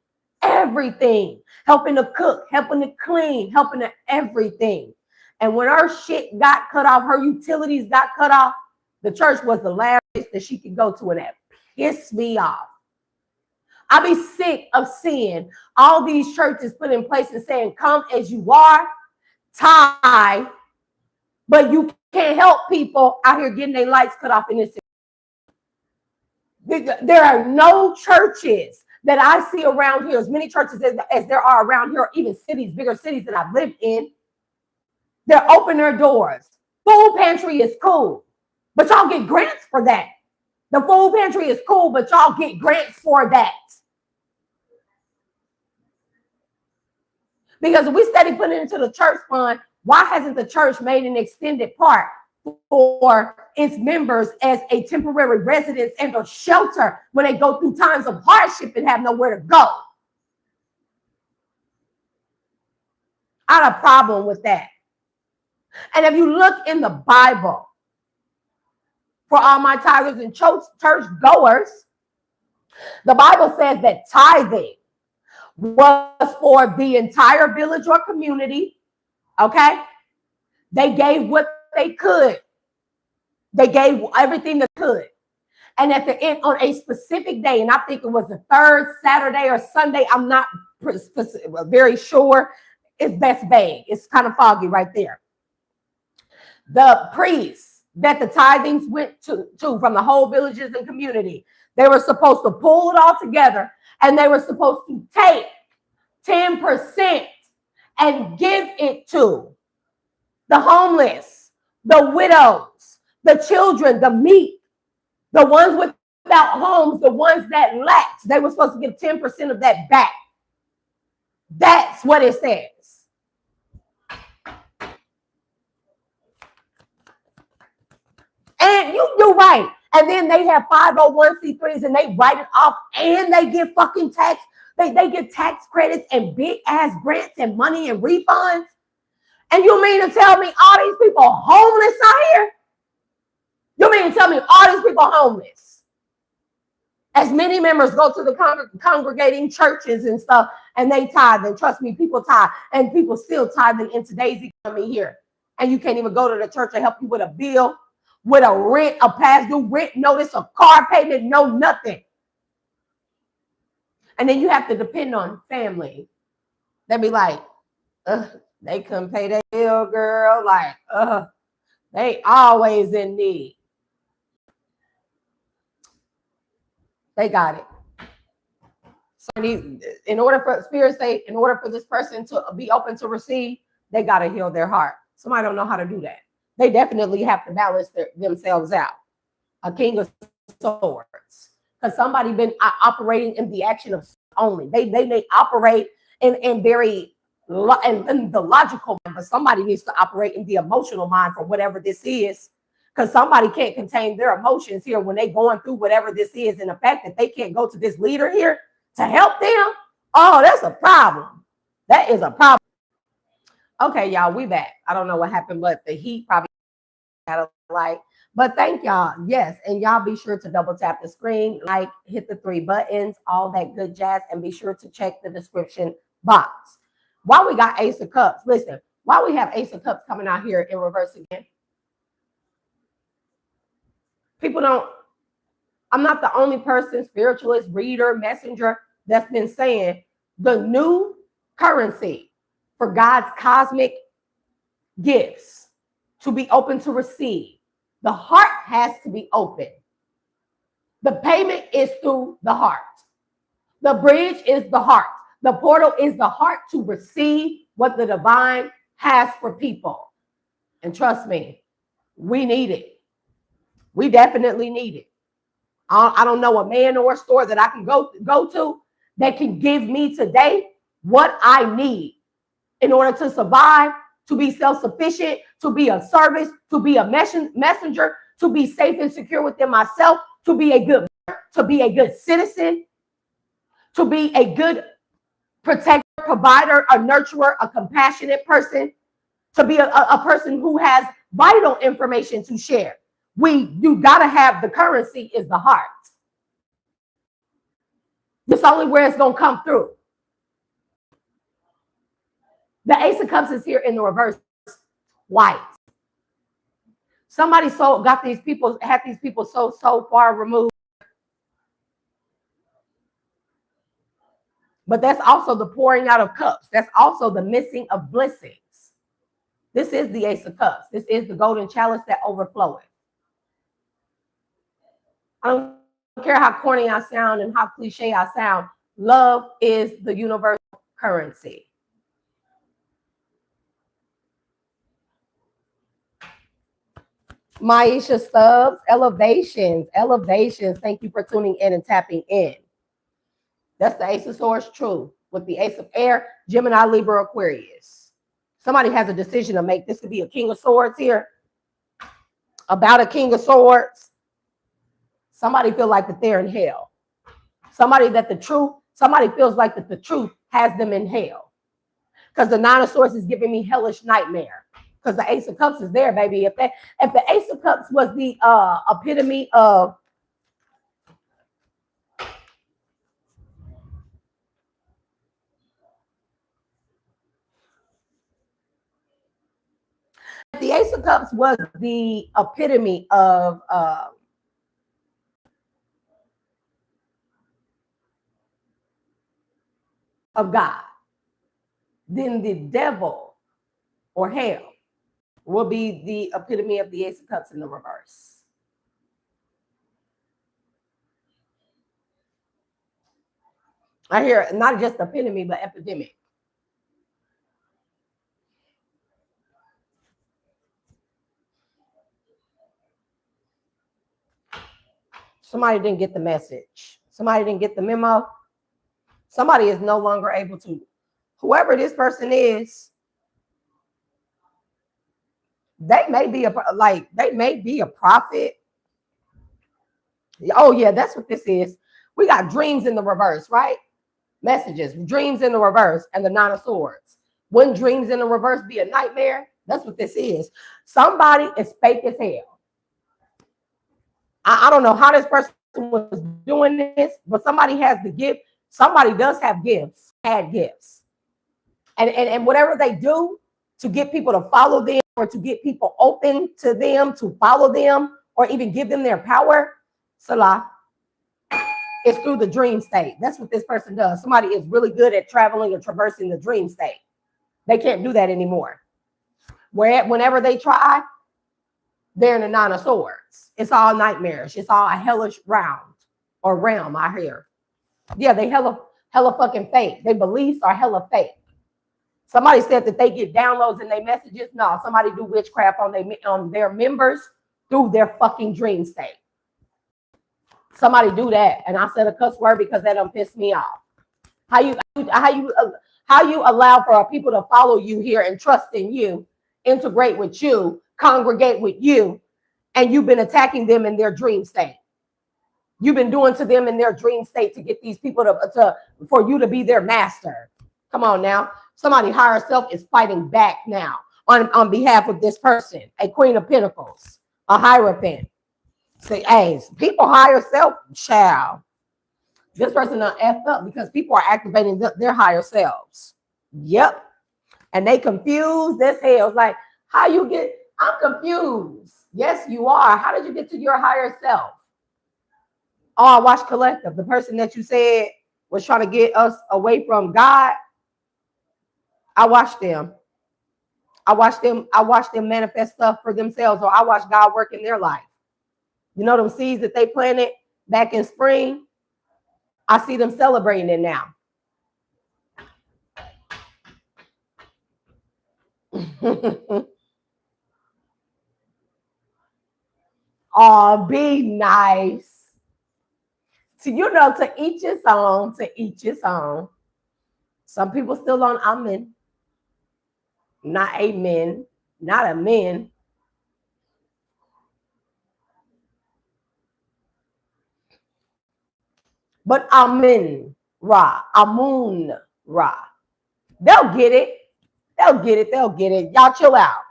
helping to cook, helping to clean, helping to everything. And when her shit got cut off, her utilities got cut off, the church was the last place that she could go to, and that pissed me off. I be sick of seeing all these churches put in place and saying, come as you are, tithe, but you can't help people out here getting their lights cut off in this city. There are no churches that I see around here, as many churches as there are around here, even cities, bigger cities that I've lived in. They're open their doors. Food pantry is cool, but y'all get grants for that. The food pantry is cool, but y'all get grants for that. Because if we steady putting it into the church fund, why hasn't the church made an extended part for its members as a temporary residence and a shelter when they go through times of hardship and have nowhere to go? I have a problem with that. And if you look in the Bible, for all my tithers and church goers, the Bible says that tithing was for the entire village or community. Okay? They gave what they could. They gave everything they could. And at the end, on a specific day, and I think it was the third Saturday or Sunday, I'm not very sure. That's vague. It's kind of foggy right there. The priests that the tithings went to from the whole villages and community, they were supposed to pull it all together, and they were supposed to take 10% and give it to the homeless, the widows, the children, the meek, the ones without homes, the ones that lacked. They were supposed to give 10% of that back. That's what it says. And you're right. And then they have 501c3s and they write it off and they get fucking tax. They get tax credits and big ass grants and money and refunds. And you mean to tell me all these people homeless out here? You mean to tell me all these people homeless? As many members go to the congregating churches and stuff, and they tithe, and trust me, people tithe, and people still tithing in today's economy here. And you can't even go to the church to help you with a bill, with a rent, a past due rent notice, a car payment, no nothing. And then you have to depend on family. They'd be like, they couldn't pay their bill, girl. Like, they always in need. They got it. So in order for Spirit say, in order for this person to be open to receive, they got to heal their heart. Somebody don't know how to do that. They definitely have to balance themselves out. A king of swords. Because somebody been operating in the action of only. They operate in the logical mind, but somebody needs to operate in the emotional mind for whatever this is. Because somebody can't contain their emotions here when they going through whatever this is. And the fact that they can't go to this leader here to help them, oh, that's a problem. That is a problem. Okay, y'all, we back. I don't know what happened, but the heat probably had a light. But thank y'all. Yes. And y'all be sure to double tap the screen, like, hit the 3 buttons, all that good jazz, and be sure to check the description box. While we got Ace of Cups, listen, while we have Ace of Cups coming out here in reverse again, people don't, I'm not the only person, spiritualist, reader, messenger, that's been saying the new currency for God's cosmic gifts to be open to receive. The heart has to be open. The payment is through the heart. The bridge is the heart. The portal is the heart to receive what the divine has for people. And trust me, We need it. We definitely need it. I don't know a man or a store that I can go to that can give me today what I need in order to survive, to be self-sufficient, to be of service, to be a messenger, to be safe and secure within myself, to be a good citizen, to be a good protector, provider, a nurturer, a compassionate person, to be a person who has vital information to share. You gotta have the currency is the heart. That's only where it's gonna come through. The Ace of Cups is here in the reverse twice. Somebody had these people so far removed. But that's also the pouring out of cups. That's also the missing of blessings. This is the Ace of Cups. This is the golden chalice that overfloweth. I don't care how corny I sound and how cliche I sound. Love is the universal currency. Maisha Stubbs, elevations. Thank you for tuning in and tapping in. That's the Ace of Swords, true. With the Ace of Air, Gemini, Libra, Aquarius. Somebody has a decision to make. This could be a King of Swords here. About a King of Swords. Somebody feels like that they're in hell. Somebody feels like that the truth has them in hell. Because the Nine of Swords is giving me hellish nightmare. Because the Ace of Cups is there, baby. If the Ace of Cups was the epitome of the Ace of Cups was the epitome of God, then the devil or hell will be the epitome of the Ace of Cups in the reverse. I hear not just epitome, but epidemic. Somebody didn't get the message. Somebody didn't get the memo. Somebody is no longer able to, whoever this person is, they may be a prophet. Oh yeah, that's what this is. We got dreams in the reverse, right? Messages, dreams in the reverse, and the Nine of Swords. Wouldn't dreams in the reverse be a nightmare? That's what this is. Somebody is fake as hell. I don't know how this person was doing this, but somebody has the gift. Somebody does have gifts, had gifts. And whatever they do to get people to follow them or to get people open to them, to follow them, or even give them their power, Salah, it's through the dream state. That's what this person does. Somebody is really good at traveling or traversing the dream state. They can't do that anymore. Whenever they try, they're in the Nine of Swords. It's all nightmarish. It's all a hellish realm, I hear. Yeah, they hella fucking fake. Their beliefs are hella fake. Somebody said that they get downloads in their messages. No, somebody do witchcraft on their members through their fucking dream state. Somebody do that, and I said a cuss word because that don't piss me off. How you allow for people to follow you here and trust in you, integrate with you, congregate with you, and you've been attacking them in their dream state. You've been doing to them in their dream state to get these people for you to be their master. Come on now. Somebody higher self is fighting back now on behalf of this person, a Queen of Pentacles, a Hierophant. Say, hey, people higher self, child. This person done effed up because people are activating their higher selves. Yep. And they confused as hell. It's like, I'm confused. Yes, you are. How did you get to your higher self? Oh, I watched Collective. The person that you said was trying to get us away from God. I watched them. I watched them manifest stuff for themselves, or I watched God work in their life. You know them seeds that they planted back in spring? I see them celebrating it now. Oh, be nice. So, to each his own, to each his own. Some people still on amen, not amen, not amen. But amen, ra, amun, ra. They'll get it. They'll get it. They'll get it. Y'all chill out.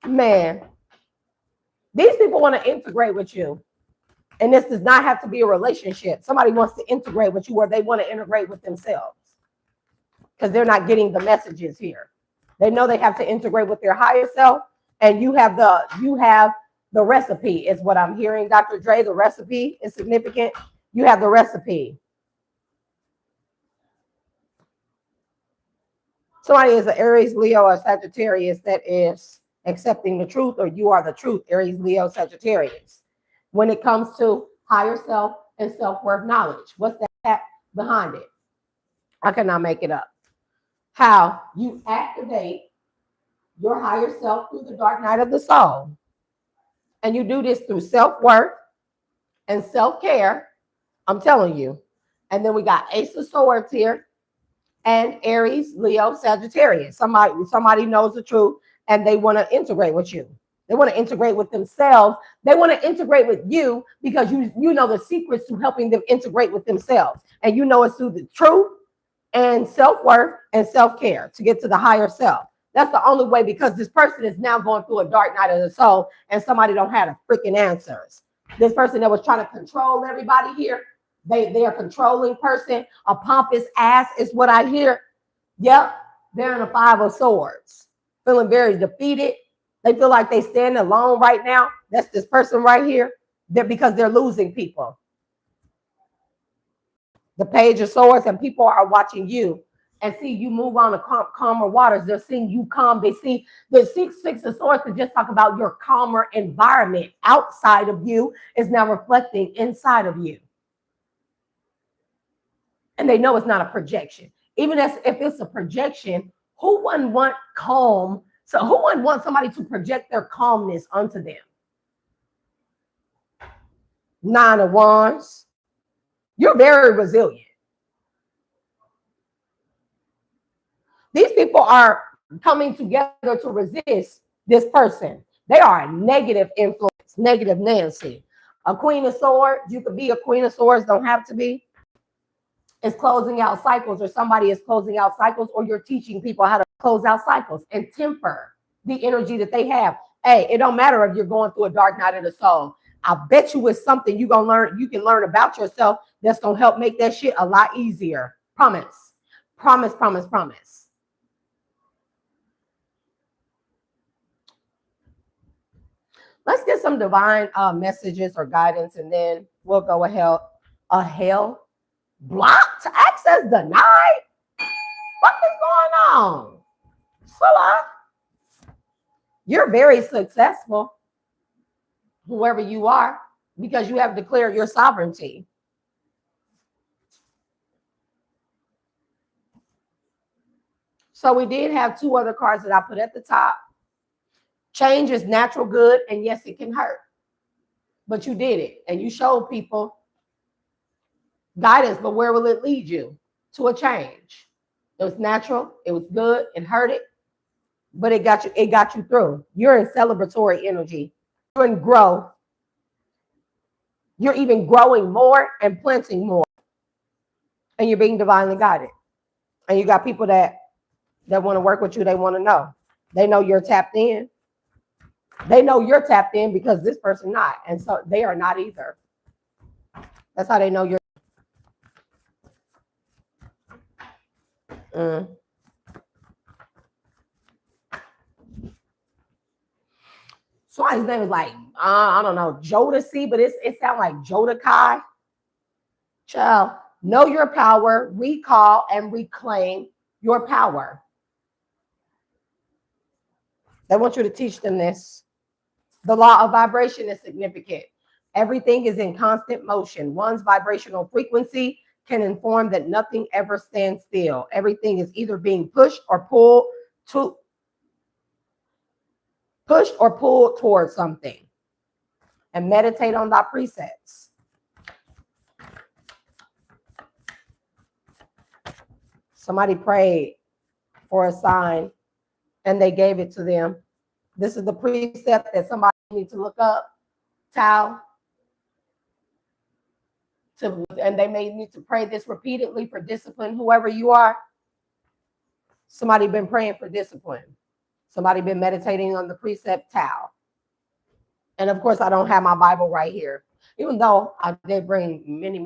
Man, these people want to integrate with you. And this does not have to be a relationship. Somebody wants to integrate with you or they want to integrate with themselves because they're not getting the messages here. They know they have to integrate with their higher self, and you have the recipe is what I'm hearing, Dr. Dre. The recipe is significant. You have the recipe. Somebody is an Aries, Leo, or Sagittarius that is accepting the truth, or you are the truth, Aries, Leo, Sagittarius. When it comes to higher self and self-worth knowledge, what's that behind it? I cannot make it up. How you activate your higher self through the dark night of the soul. And you do this through self-worth and self-care. I'm telling you. And then we got Ace of Swords here and Aries, Leo, Sagittarius. Somebody knows the truth and they want to integrate with you. They want to integrate with themselves. They want to integrate with you because you know the secrets to helping them integrate with themselves. And you know it's through the truth and self-worth and self-care to get to the higher self. That's the only way, because this person is now going through a dark night of the soul and somebody don't have the freaking answers. This person that was trying to control everybody here, they are a controlling person. A pompous ass is what I hear. Yep, they're in a 5 of Swords, feeling very defeated. They feel like they stand alone right now. That's this person right here. Because they're losing people. The Page of Swords, and people are watching you and see you move on to calmer waters. They're seeing you calm. They see the Six of Swords to just talk about your calmer environment outside of you is now reflecting inside of you. And they know it's not a projection. Even if it's a projection, who wouldn't want calm? So who wouldn't want somebody to project their calmness onto them? 9 of Wands. You're very resilient. These people are coming together to resist this person. They are a negative influence, negative Nancy. A Queen of Swords, you could be a Queen of Swords, don't have to be. It's closing out cycles, or somebody is closing out cycles, or you're teaching people how to close out cycles and temper the energy that they have. Hey, it don't matter if you're going through a dark night of the soul. I bet you it's something you can learn about yourself that's gonna help make that shit a lot easier. Promise. Promise, promise, promise. Let's get some divine messages or guidance, and then we'll go ahead. Hell blocked, access denied. What is going on? Sula, you're very successful, whoever you are, because you have declared your sovereignty. So we did have 2 other cards that I put at the top. Change is natural good, and yes, it can hurt. But you did it, and you showed people guidance, but where will it lead you? To a change. It was natural, it was good, it hurted, but it got you through. You're in celebratory energy. You're in growth. You're even growing more and planting more. And you're being divinely guided. And you got people that want to work with you, they want to know. They know you're tapped in. They know you're tapped in because this person not. And so they are not either. That's how they know you're. So his name is like, I don't know, Jodeci, but it sounds like Jodakai. Child, know your power, recall and reclaim your power. They want you to teach them this. The law of vibration is significant. Everything is in constant motion. One's vibrational frequency can inform that nothing ever stands still. Everything is either being pushed or pulled push or pull towards something, and meditate on thy precepts. Somebody prayed for a sign and they gave it to them. This is the precept that somebody needs to look up. Tau. And they may need to pray this repeatedly for discipline, whoever you are. Somebody been praying for discipline. Somebody been meditating on the precept Tau. And of course, I don't have my Bible right here, even though I did bring many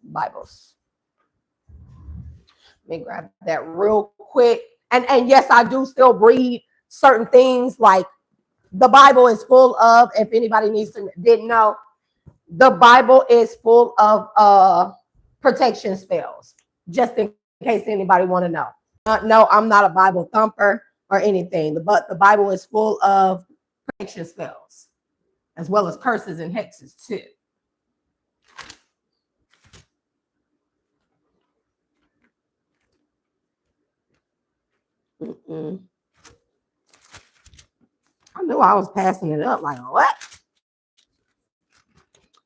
Bibles. Let me grab that real quick. And yes, I do still read certain things, like the Bible is full of, if anybody didn't know, the Bible is full of protection spells, just in case anybody want to know. No, I'm not a Bible thumper or anything, but the Bible is full of protection spells, as well as curses and hexes too. I knew I was passing it up. Like, what?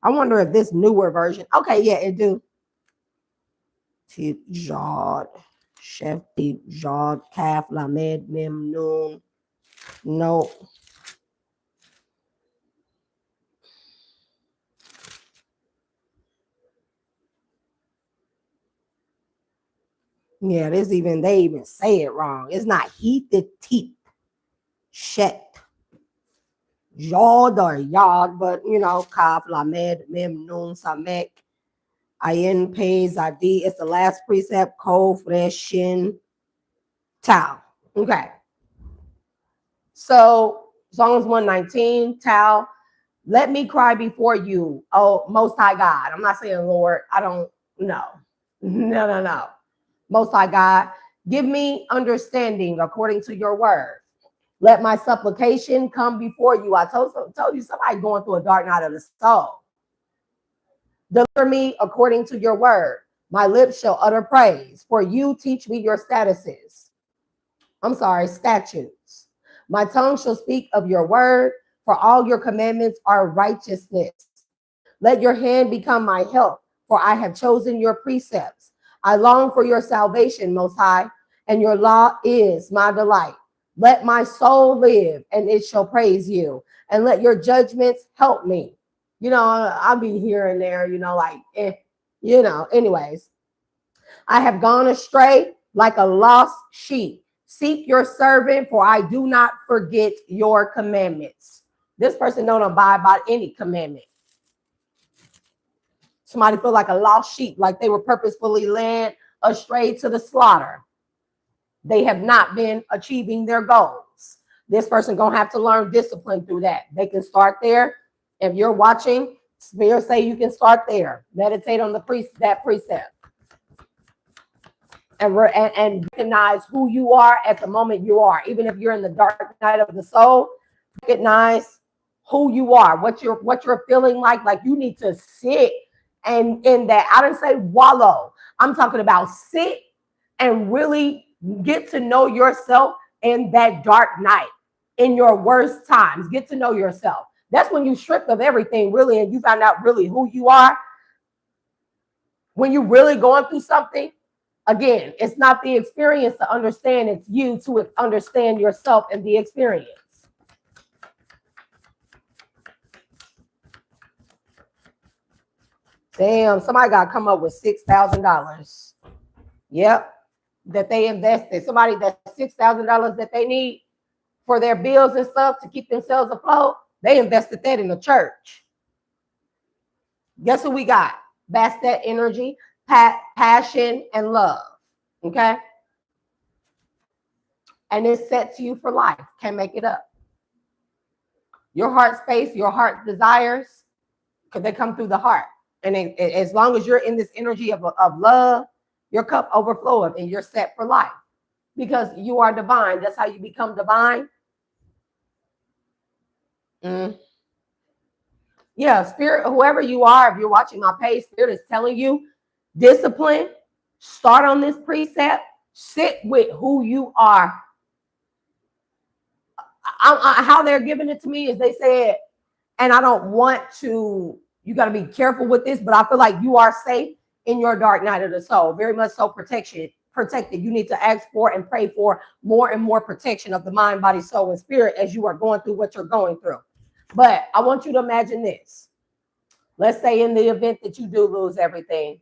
I wonder if this newer version. Okay, yeah, it do. Jod, Chef Jod, Kaf, Lamed, Mem, Noon. No. Yeah, they even say it wrong. It's not heat the teeth. Shet. Yod or Yod, but you know, Kaf, Lamed, Mem, Noon, Samek, Ayin, Pei, Zadi. It's the last precept, Ko, Fresh, Shin, Tau. Okay. So Psalms 119, Tau. Let me cry before you, oh Most High God. I'm not saying Lord. I don't know. No. Most High God, give me understanding according to your word. Let my supplication come before you. I told you somebody going through a dark night of the soul. Deliver me according to your word. My lips shall utter praise. For you teach me your statutes. My tongue shall speak of your word. For all your commandments are righteousness. Let your hand become my help. For I have chosen your precepts. I long for your salvation, Most High, and your law is my delight. Let my soul live, and it shall praise you. And let your judgments help me. You know, I'll be here and there, anyways. I have gone astray like a lost sheep. Seek your servant, for I do not forget your commandments. This person don't abide by any commandment. Somebody feel like a lost sheep, like they were purposefully led astray to the slaughter. They have not been achieving their goals. This person gonna have to learn discipline through that. They can start there. If you're watching, Spirit say you can start there. Meditate on that precept. And recognize who you are at the moment you are. Even if you're in the dark night of the soul, recognize who you are, what you're feeling like you need to sit and in that. I didn't say wallow. I'm talking about sit and really get to know yourself in that dark night, in your worst times. Get to know yourself. That's when you stripped of everything, really, and you find out really who you are. When you're really going through something, again, it's not the experience to understand, it's you to understand yourself and the experience. Damn, somebody got to come up with $6,000. Yep, that they invested. Somebody that's $6,000 that they need for their bills and stuff to keep themselves afloat, they invested that in the church. Guess who we got? Bastet energy, passion, and love. Okay? And it sets you for life. Can't make it up. Your heart space, your heart desires, because they come through the heart. And as long as you're in this energy of love, your cup overflows and you're set for life. Because you are divine. That's how you become divine. Yeah, Spirit, whoever you are, if you're watching my page, Spirit is telling you, discipline, start on this precept, sit with who you are. how they're giving it to me is they said, and I don't want to, you got to be careful with this, but I feel like you are safe in your dark night of the soul. Very much so protected. You need to ask for and pray for more and more protection of the mind, body, soul, and spirit as you are going through what you're going through. But I want you to imagine this. Let's say in the event that you do lose everything,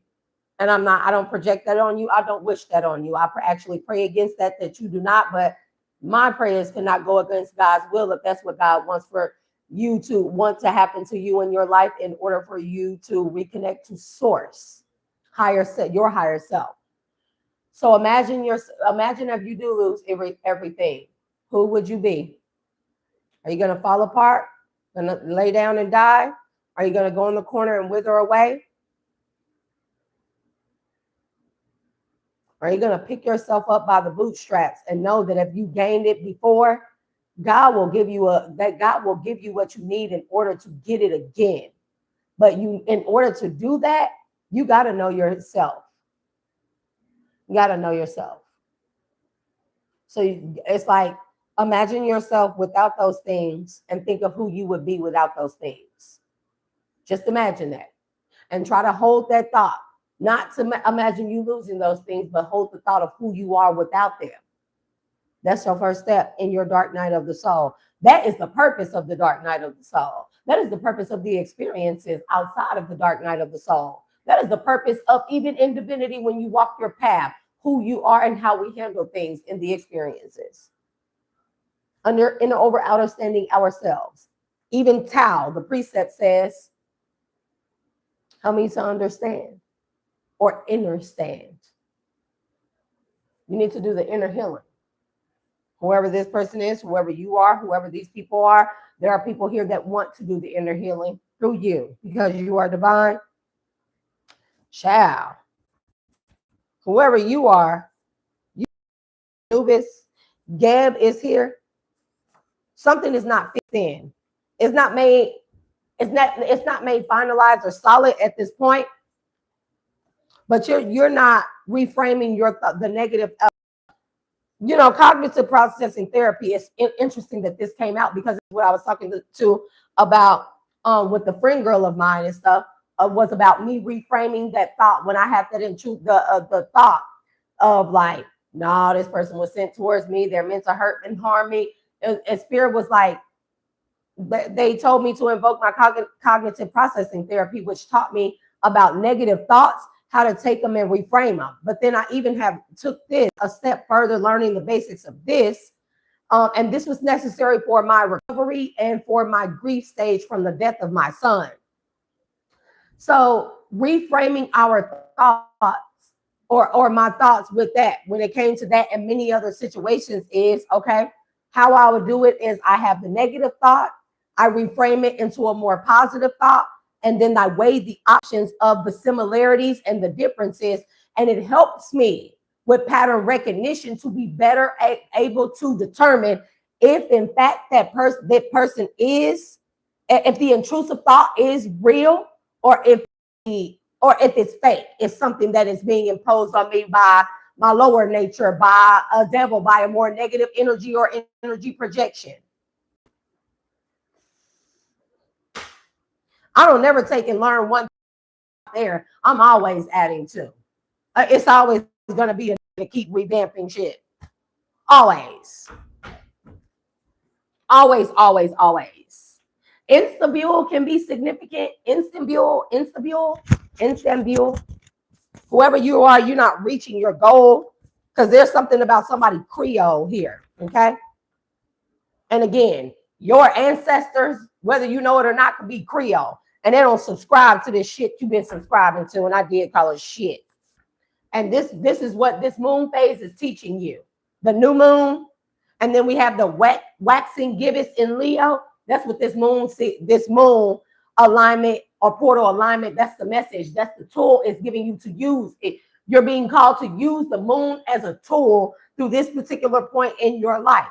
and I don't project that on you. I don't wish that on you. I actually pray against that you do not, but my prayers cannot go against God's will if that's what God wants for you to want to happen to you in your life in order for you to reconnect to source, your higher self. So imagine if you do lose everything, who would you be? Are you going to fall apart? Going to lay down and die? Are you going to go in the corner and wither away? Are you going to pick yourself up by the bootstraps and know that if you gained it before, God will give you what you need in order to get it again. But in order to do that, you got to know yourself. You got to know yourself. So it's like, imagine yourself without those things and think of who you would be without those things. Just imagine that and try to hold that thought. Not to imagine you losing those things, but hold the thought of who you are without them. That's your first step in your dark night of the soul. That is the purpose of the dark night of the soul. That is the purpose of the experiences outside of the dark night of the soul. That is the purpose of even in divinity when you walk your path, who you are and how we handle things in the experiences. In the over understanding ourselves. Even Tao, the precept says, help me to understand or understand. You need to do the inner healing. Whoever this person is, whoever you are, whoever these people are, there are people here that want to do the inner healing through you because you are divine. Child. Whoever you are, Anubis, Gab is here. Something is not fixed in. It's not made finalized or solid at this point. But you're not reframing the negative. Cognitive processing therapy is interesting that this came out because it's what I was talking to about with the friend girl of mine and stuff was about me reframing that thought when I had that the thought of like, no, this person was sent towards me. They're meant to hurt and harm me. And spirit was like, they told me to invoke my cognitive processing therapy, which taught me about negative thoughts, how to take them and reframe them. But then I even took this a step further, learning the basics of this. And this was necessary for my recovery and for my grief stage from the death of my son. So reframing our thoughts or my thoughts with that, when it came to that and many other situations is, okay, how I would do it is I have the negative thought, I reframe it into a more positive thought, and then I weigh the options of the similarities and the differences, and it helps me with pattern recognition to be better able to determine if in fact that person is, if the intrusive thought is real, or if it's fake. It's something that is being imposed on me by my lower nature, by a devil, by a more negative energy or energy projection. I don't never take and learn one there. I'm always adding to. It's always going to be a to keep revamping shit. Always. Always, always, always. Instable can be significant. Instable. Whoever you are, you're not reaching your goal because there's something about somebody Creole here, okay? And again, your ancestors, whether you know it or not, could be Creole. And they don't subscribe to this shit you've been subscribing to. And I did call it shit. And this is what this moon phase is teaching you. The new moon. And then we have the waxing gibbous in Leo. That's what this moon alignment or portal alignment, that's the message. That's the tool it's giving you to use it. You're being called to use the moon as a tool through this particular point in your life.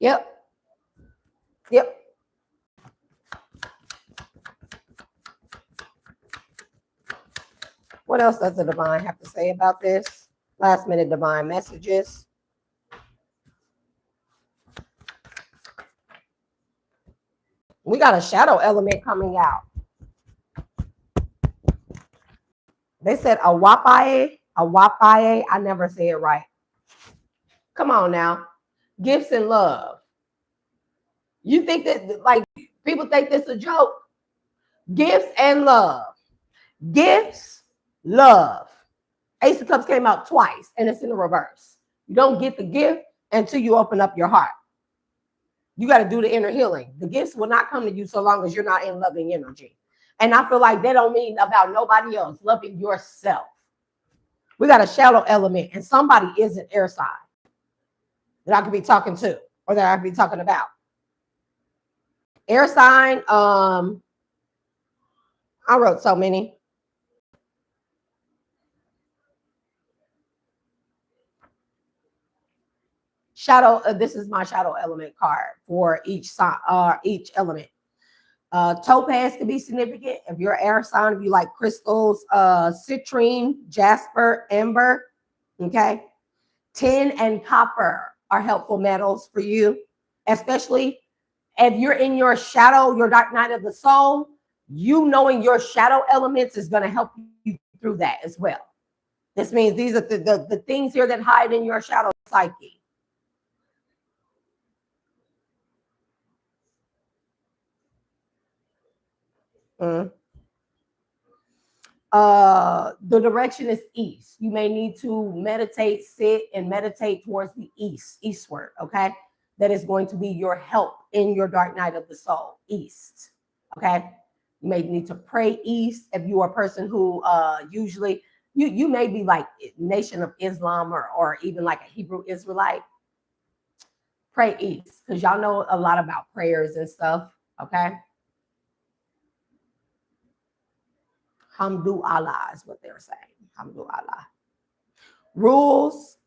Yep. What else does the divine have to say about this? Last minute divine messages. We got a shadow element coming out. They said a wapaye. I never say it right. Come on now. Gifts and love. You think that, like, people think this is a joke? Gifts and love. Gifts, love. Ace of Cups came out twice, and it's in the reverse. You don't get the gift until you open up your heart. You got to do the inner healing. The gifts will not come to you so long as you're not in loving energy. And I feel like they don't mean about nobody else, loving yourself. We got a shadow element, and somebody is an air sign that I could be talking to or that I could be talking about. Air sign, I wrote so many. Shadow, this is my shadow element card for each sign, each element. Topaz can be significant if you're air sign, if you like crystals, citrine, jasper, amber. Okay. Tin and copper are helpful metals for you, especially if you're in your shadow, your dark night of the soul. You knowing your shadow elements is going to help you through that as well. This means these are the things here that hide in your shadow psyche. Mm. The direction is east. You may need to meditate, sit and meditate towards the eastward. Okay. That is going to be your help in your dark night of the soul, east. Okay. You may need to pray east if you are a person who usually you may be like Nation of Islam or even like a Hebrew Israelite. Pray east because y'all know a lot about prayers and stuff. Okay. Hamdu Allah is what they're saying. Hamdu Allah. Rules.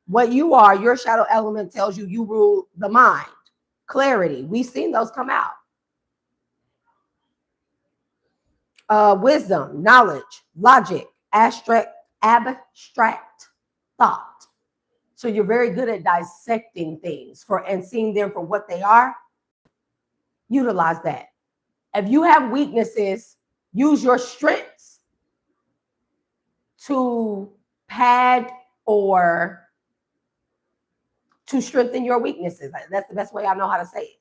What you are, your shadow element tells you you rule the mind. Clarity. We've seen those come out. Wisdom, knowledge, logic, abstract thought. So you're very good at dissecting things and seeing them for what they are. Utilize that. If you have weaknesses, use your strengths to pad or to strengthen your weaknesses. That's the best way I know how to say it.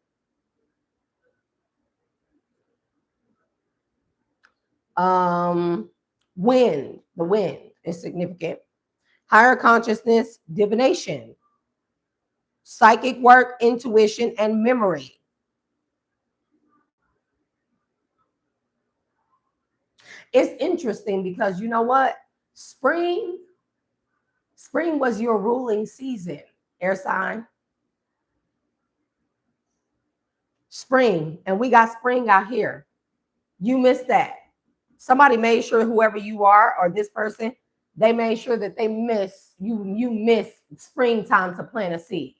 Wind, the wind is significant. Higher consciousness, divination, psychic work, intuition, and memory. It's interesting because you know what? Spring was your ruling season, air sign. Spring, and we got spring out here. You missed that. Somebody made sure, whoever you are or this person, they made sure that they miss you miss springtime to plant a seed.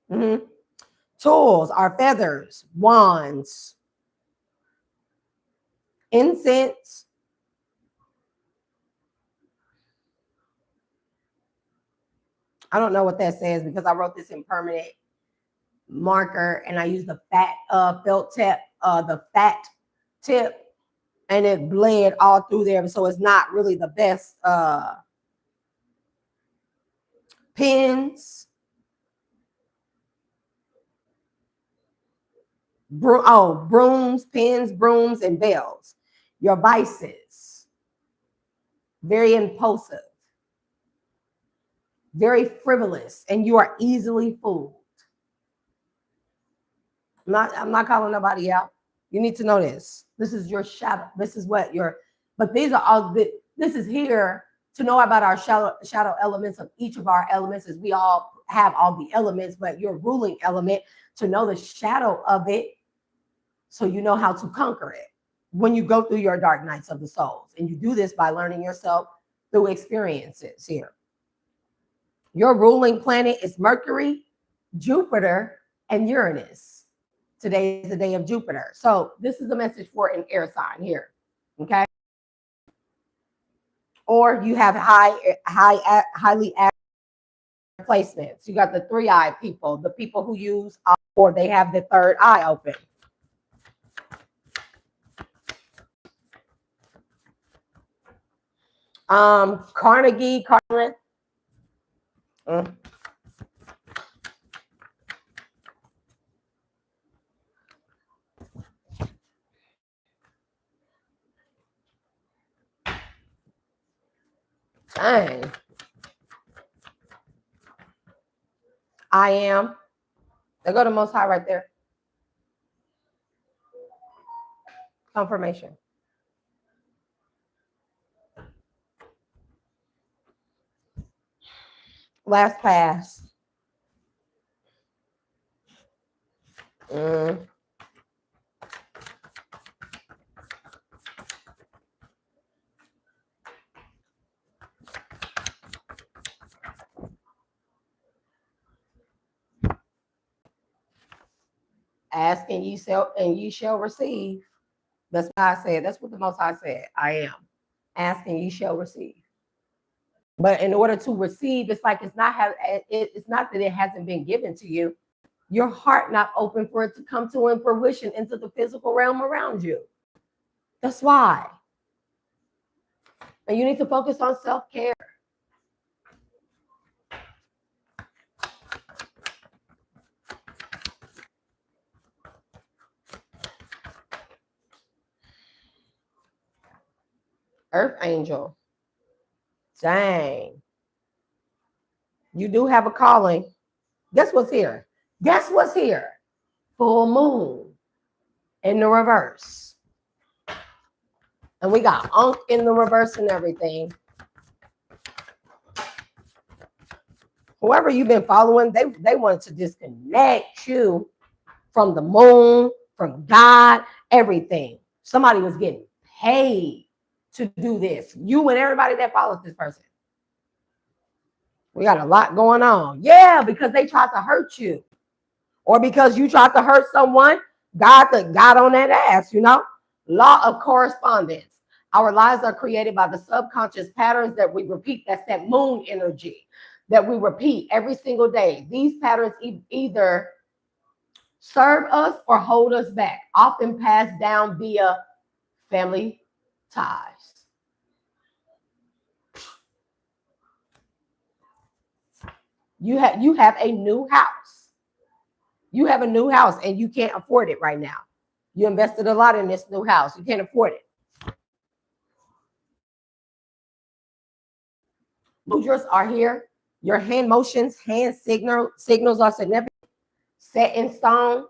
Mm-hmm. Tools are feathers, wands, incense. I don't know what that says because I wrote this in permanent marker and I used the fat felt tip, the fat tip, and it bled all through there. So it's not really the best. Pins. Brooms, pins, brooms, and bells. Your vices. Very impulsive. Very frivolous. And you are easily fooled. I'm not calling nobody out. You need to know this. This is your shadow. This is what but these are all this is here to know about our shadow elements of each of our elements, as we all have all the elements, but your ruling element, to know the shadow of it so you know how to conquer it when you go through your dark nights of the souls. And you do this by learning yourself through experiences here. Your ruling planet is Mercury, Jupiter, and Uranus. Today is the day of Jupiter. So this is the message for an air sign here. Okay. Or you have highly placements. You got the 3-eyed people, the people who use or they have the third eye open. Carnegie, Carlin. Dang. I am. They go to Most High right there. Confirmation. Last pass. Ask and ye shall receive. That's what I said. That's what the Most High said. I am. Ask and ye shall receive. But in order to receive, it's like it's not that it hasn't been given to you. Your heart not open for it to come to in fruition into the physical realm around you. That's why. And you need to focus on self-care. Earth angel. Dang. You do have a calling. Guess what's here? Guess what's here? Full moon in the reverse. And we got Unk in the reverse and everything. Whoever you've been following, they wanted to disconnect you from the moon, from God, everything. Somebody was getting paid to do this. You and everybody that follows this person. We got a lot going on. Yeah, because they tried to hurt you. Or because you tried to hurt someone, God got on that ass, you know? Law of correspondence. Our lives are created by the subconscious patterns that we repeat. That's that moon energy that we repeat every single day. These patterns either serve us or hold us back, often passed down via family ties. You have a new house. You have a new house and you can't afford it right now. You invested a lot in this new house. You can't afford it. Mudras are here. Your hand motions, hand signals are significant. Set in stone.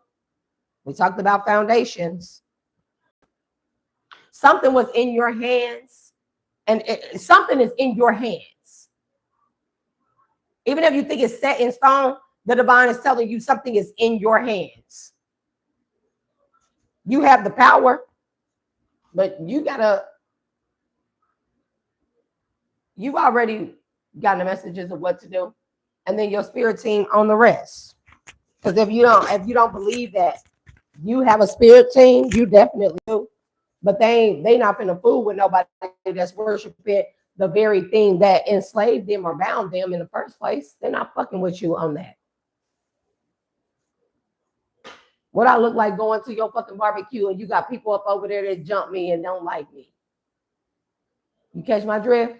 We talked about foundations. Something was in your hands, and something is in your hands. Even if you think it's set in stone, the divine is telling you something is in your hands. You have the power, but you've already gotten the messages of what to do, and then your spirit team on the rest. Because if you don't believe that you have a spirit team, you definitely do. But they not finna fool with nobody that's worshiping the very thing that enslaved them or bound them in the first place. They're not fucking with you on that. What I look like going to your fucking barbecue and you got people up over there that jump me and don't like me. You catch my drift?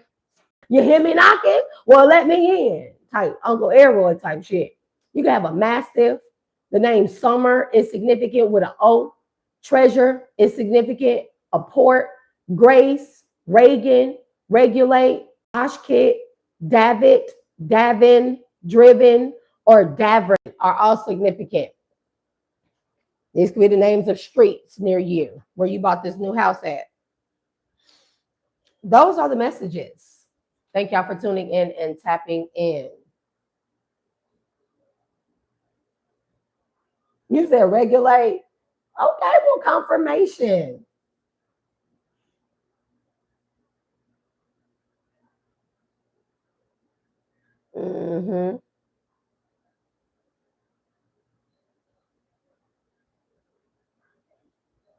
You hear me knocking? Well, let me in. Type Uncle Elroy type shit. You can have a mastiff. The name Summer is significant with an O. Treasure is significant. A port. Grace, Reagan, regulate, Ashkit, David, Davin, driven, or Davern are all significant. These could be the names of streets near you where you bought this new house at. Those are the messages. Thank y'all for tuning in and tapping in. You said regulate. Okay, well, confirmation. Mm-hmm.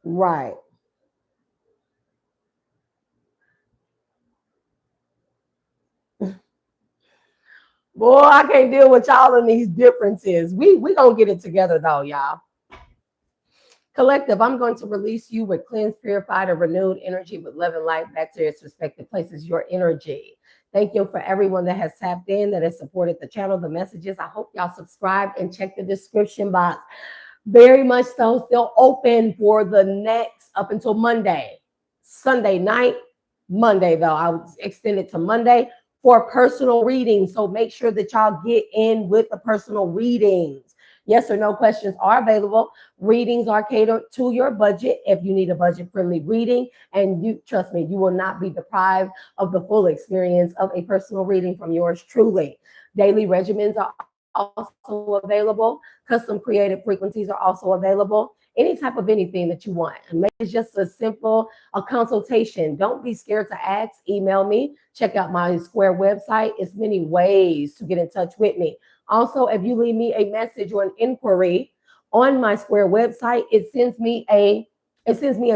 Right. Boy, I can't deal with y'all and these differences. We gonna get it together though, y'all. Collective, I'm going to release you with cleansed, purified, and renewed energy with love and light back to its respective places, your energy. Thank you for everyone that has tapped in, that has supported the channel, the messages. I hope y'all subscribe and check the description box. Very much so, still open for the next, up until Monday, Sunday night, Monday though. I'll extend it to Monday for personal readings. So make sure that y'all get in with the personal readings. Yes or no questions are available. Readings are catered to your budget if you need a budget-friendly reading. And you trust me, you will not be deprived of the full experience of a personal reading from yours truly. Daily regimens are also available. Custom created frequencies are also available. Any type of anything that you want. And maybe it's just a consultation. Don't be scared to ask. Email me. Check out my Square website. It's many ways to get in touch with me. Also, if you leave me a message or an inquiry on my Square website, it sends me a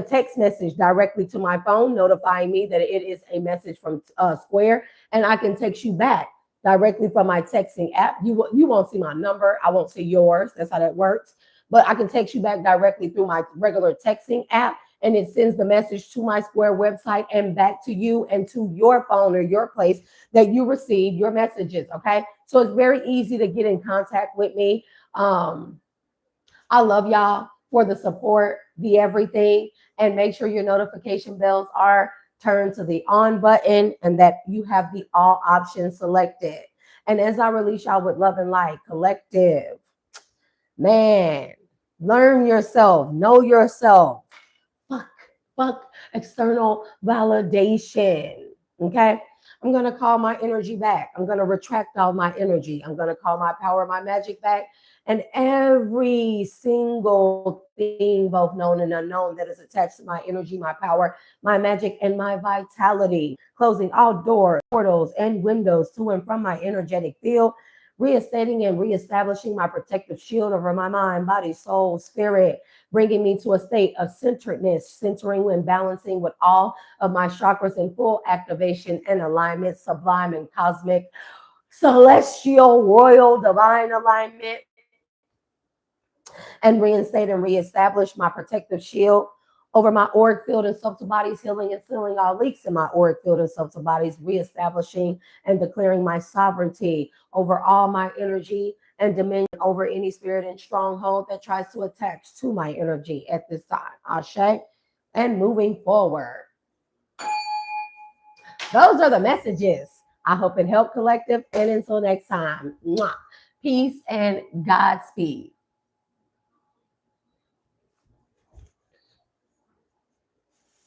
text message directly to my phone notifying me that it is a message from Square, and I can text you back directly from my texting app. You won't see my number. I won't see yours. That's how that works. But I can text you back directly through my regular texting app, and it sends the message to my Square website and back to you and to your phone or your place that you receive your messages, okay? So it's very easy to get in contact with me. I love y'all for the support, the everything, and make sure your notification bells are turned to the on button and that you have the all options selected. And as I release y'all with love and light, collective, man, learn yourself, know yourself. Fuck external validation. Okay. I'm going to call my energy back. I'm going to retract all my energy. I'm going to call my power, my magic back. And every single thing, both known and unknown, that is attached to my energy, my power, my magic, and my vitality. Closing all doors, portals, and windows to and from my energetic field. Reinstating and reestablishing my protective shield over my mind, body, soul, spirit, bringing me to a state of centeredness, centering and balancing with all of my chakras in full activation and alignment, sublime and cosmic, celestial, royal, divine alignment, and reinstate and reestablish my protective shield over my auric field and subtle bodies, healing and sealing all leaks in my auric field and subtle bodies, reestablishing and declaring my sovereignty over all my energy and dominion over any spirit and stronghold that tries to attach to my energy at this time. Ashe. And moving forward. Those are the messages. I hope it helped, collective. And until next time, peace and Godspeed.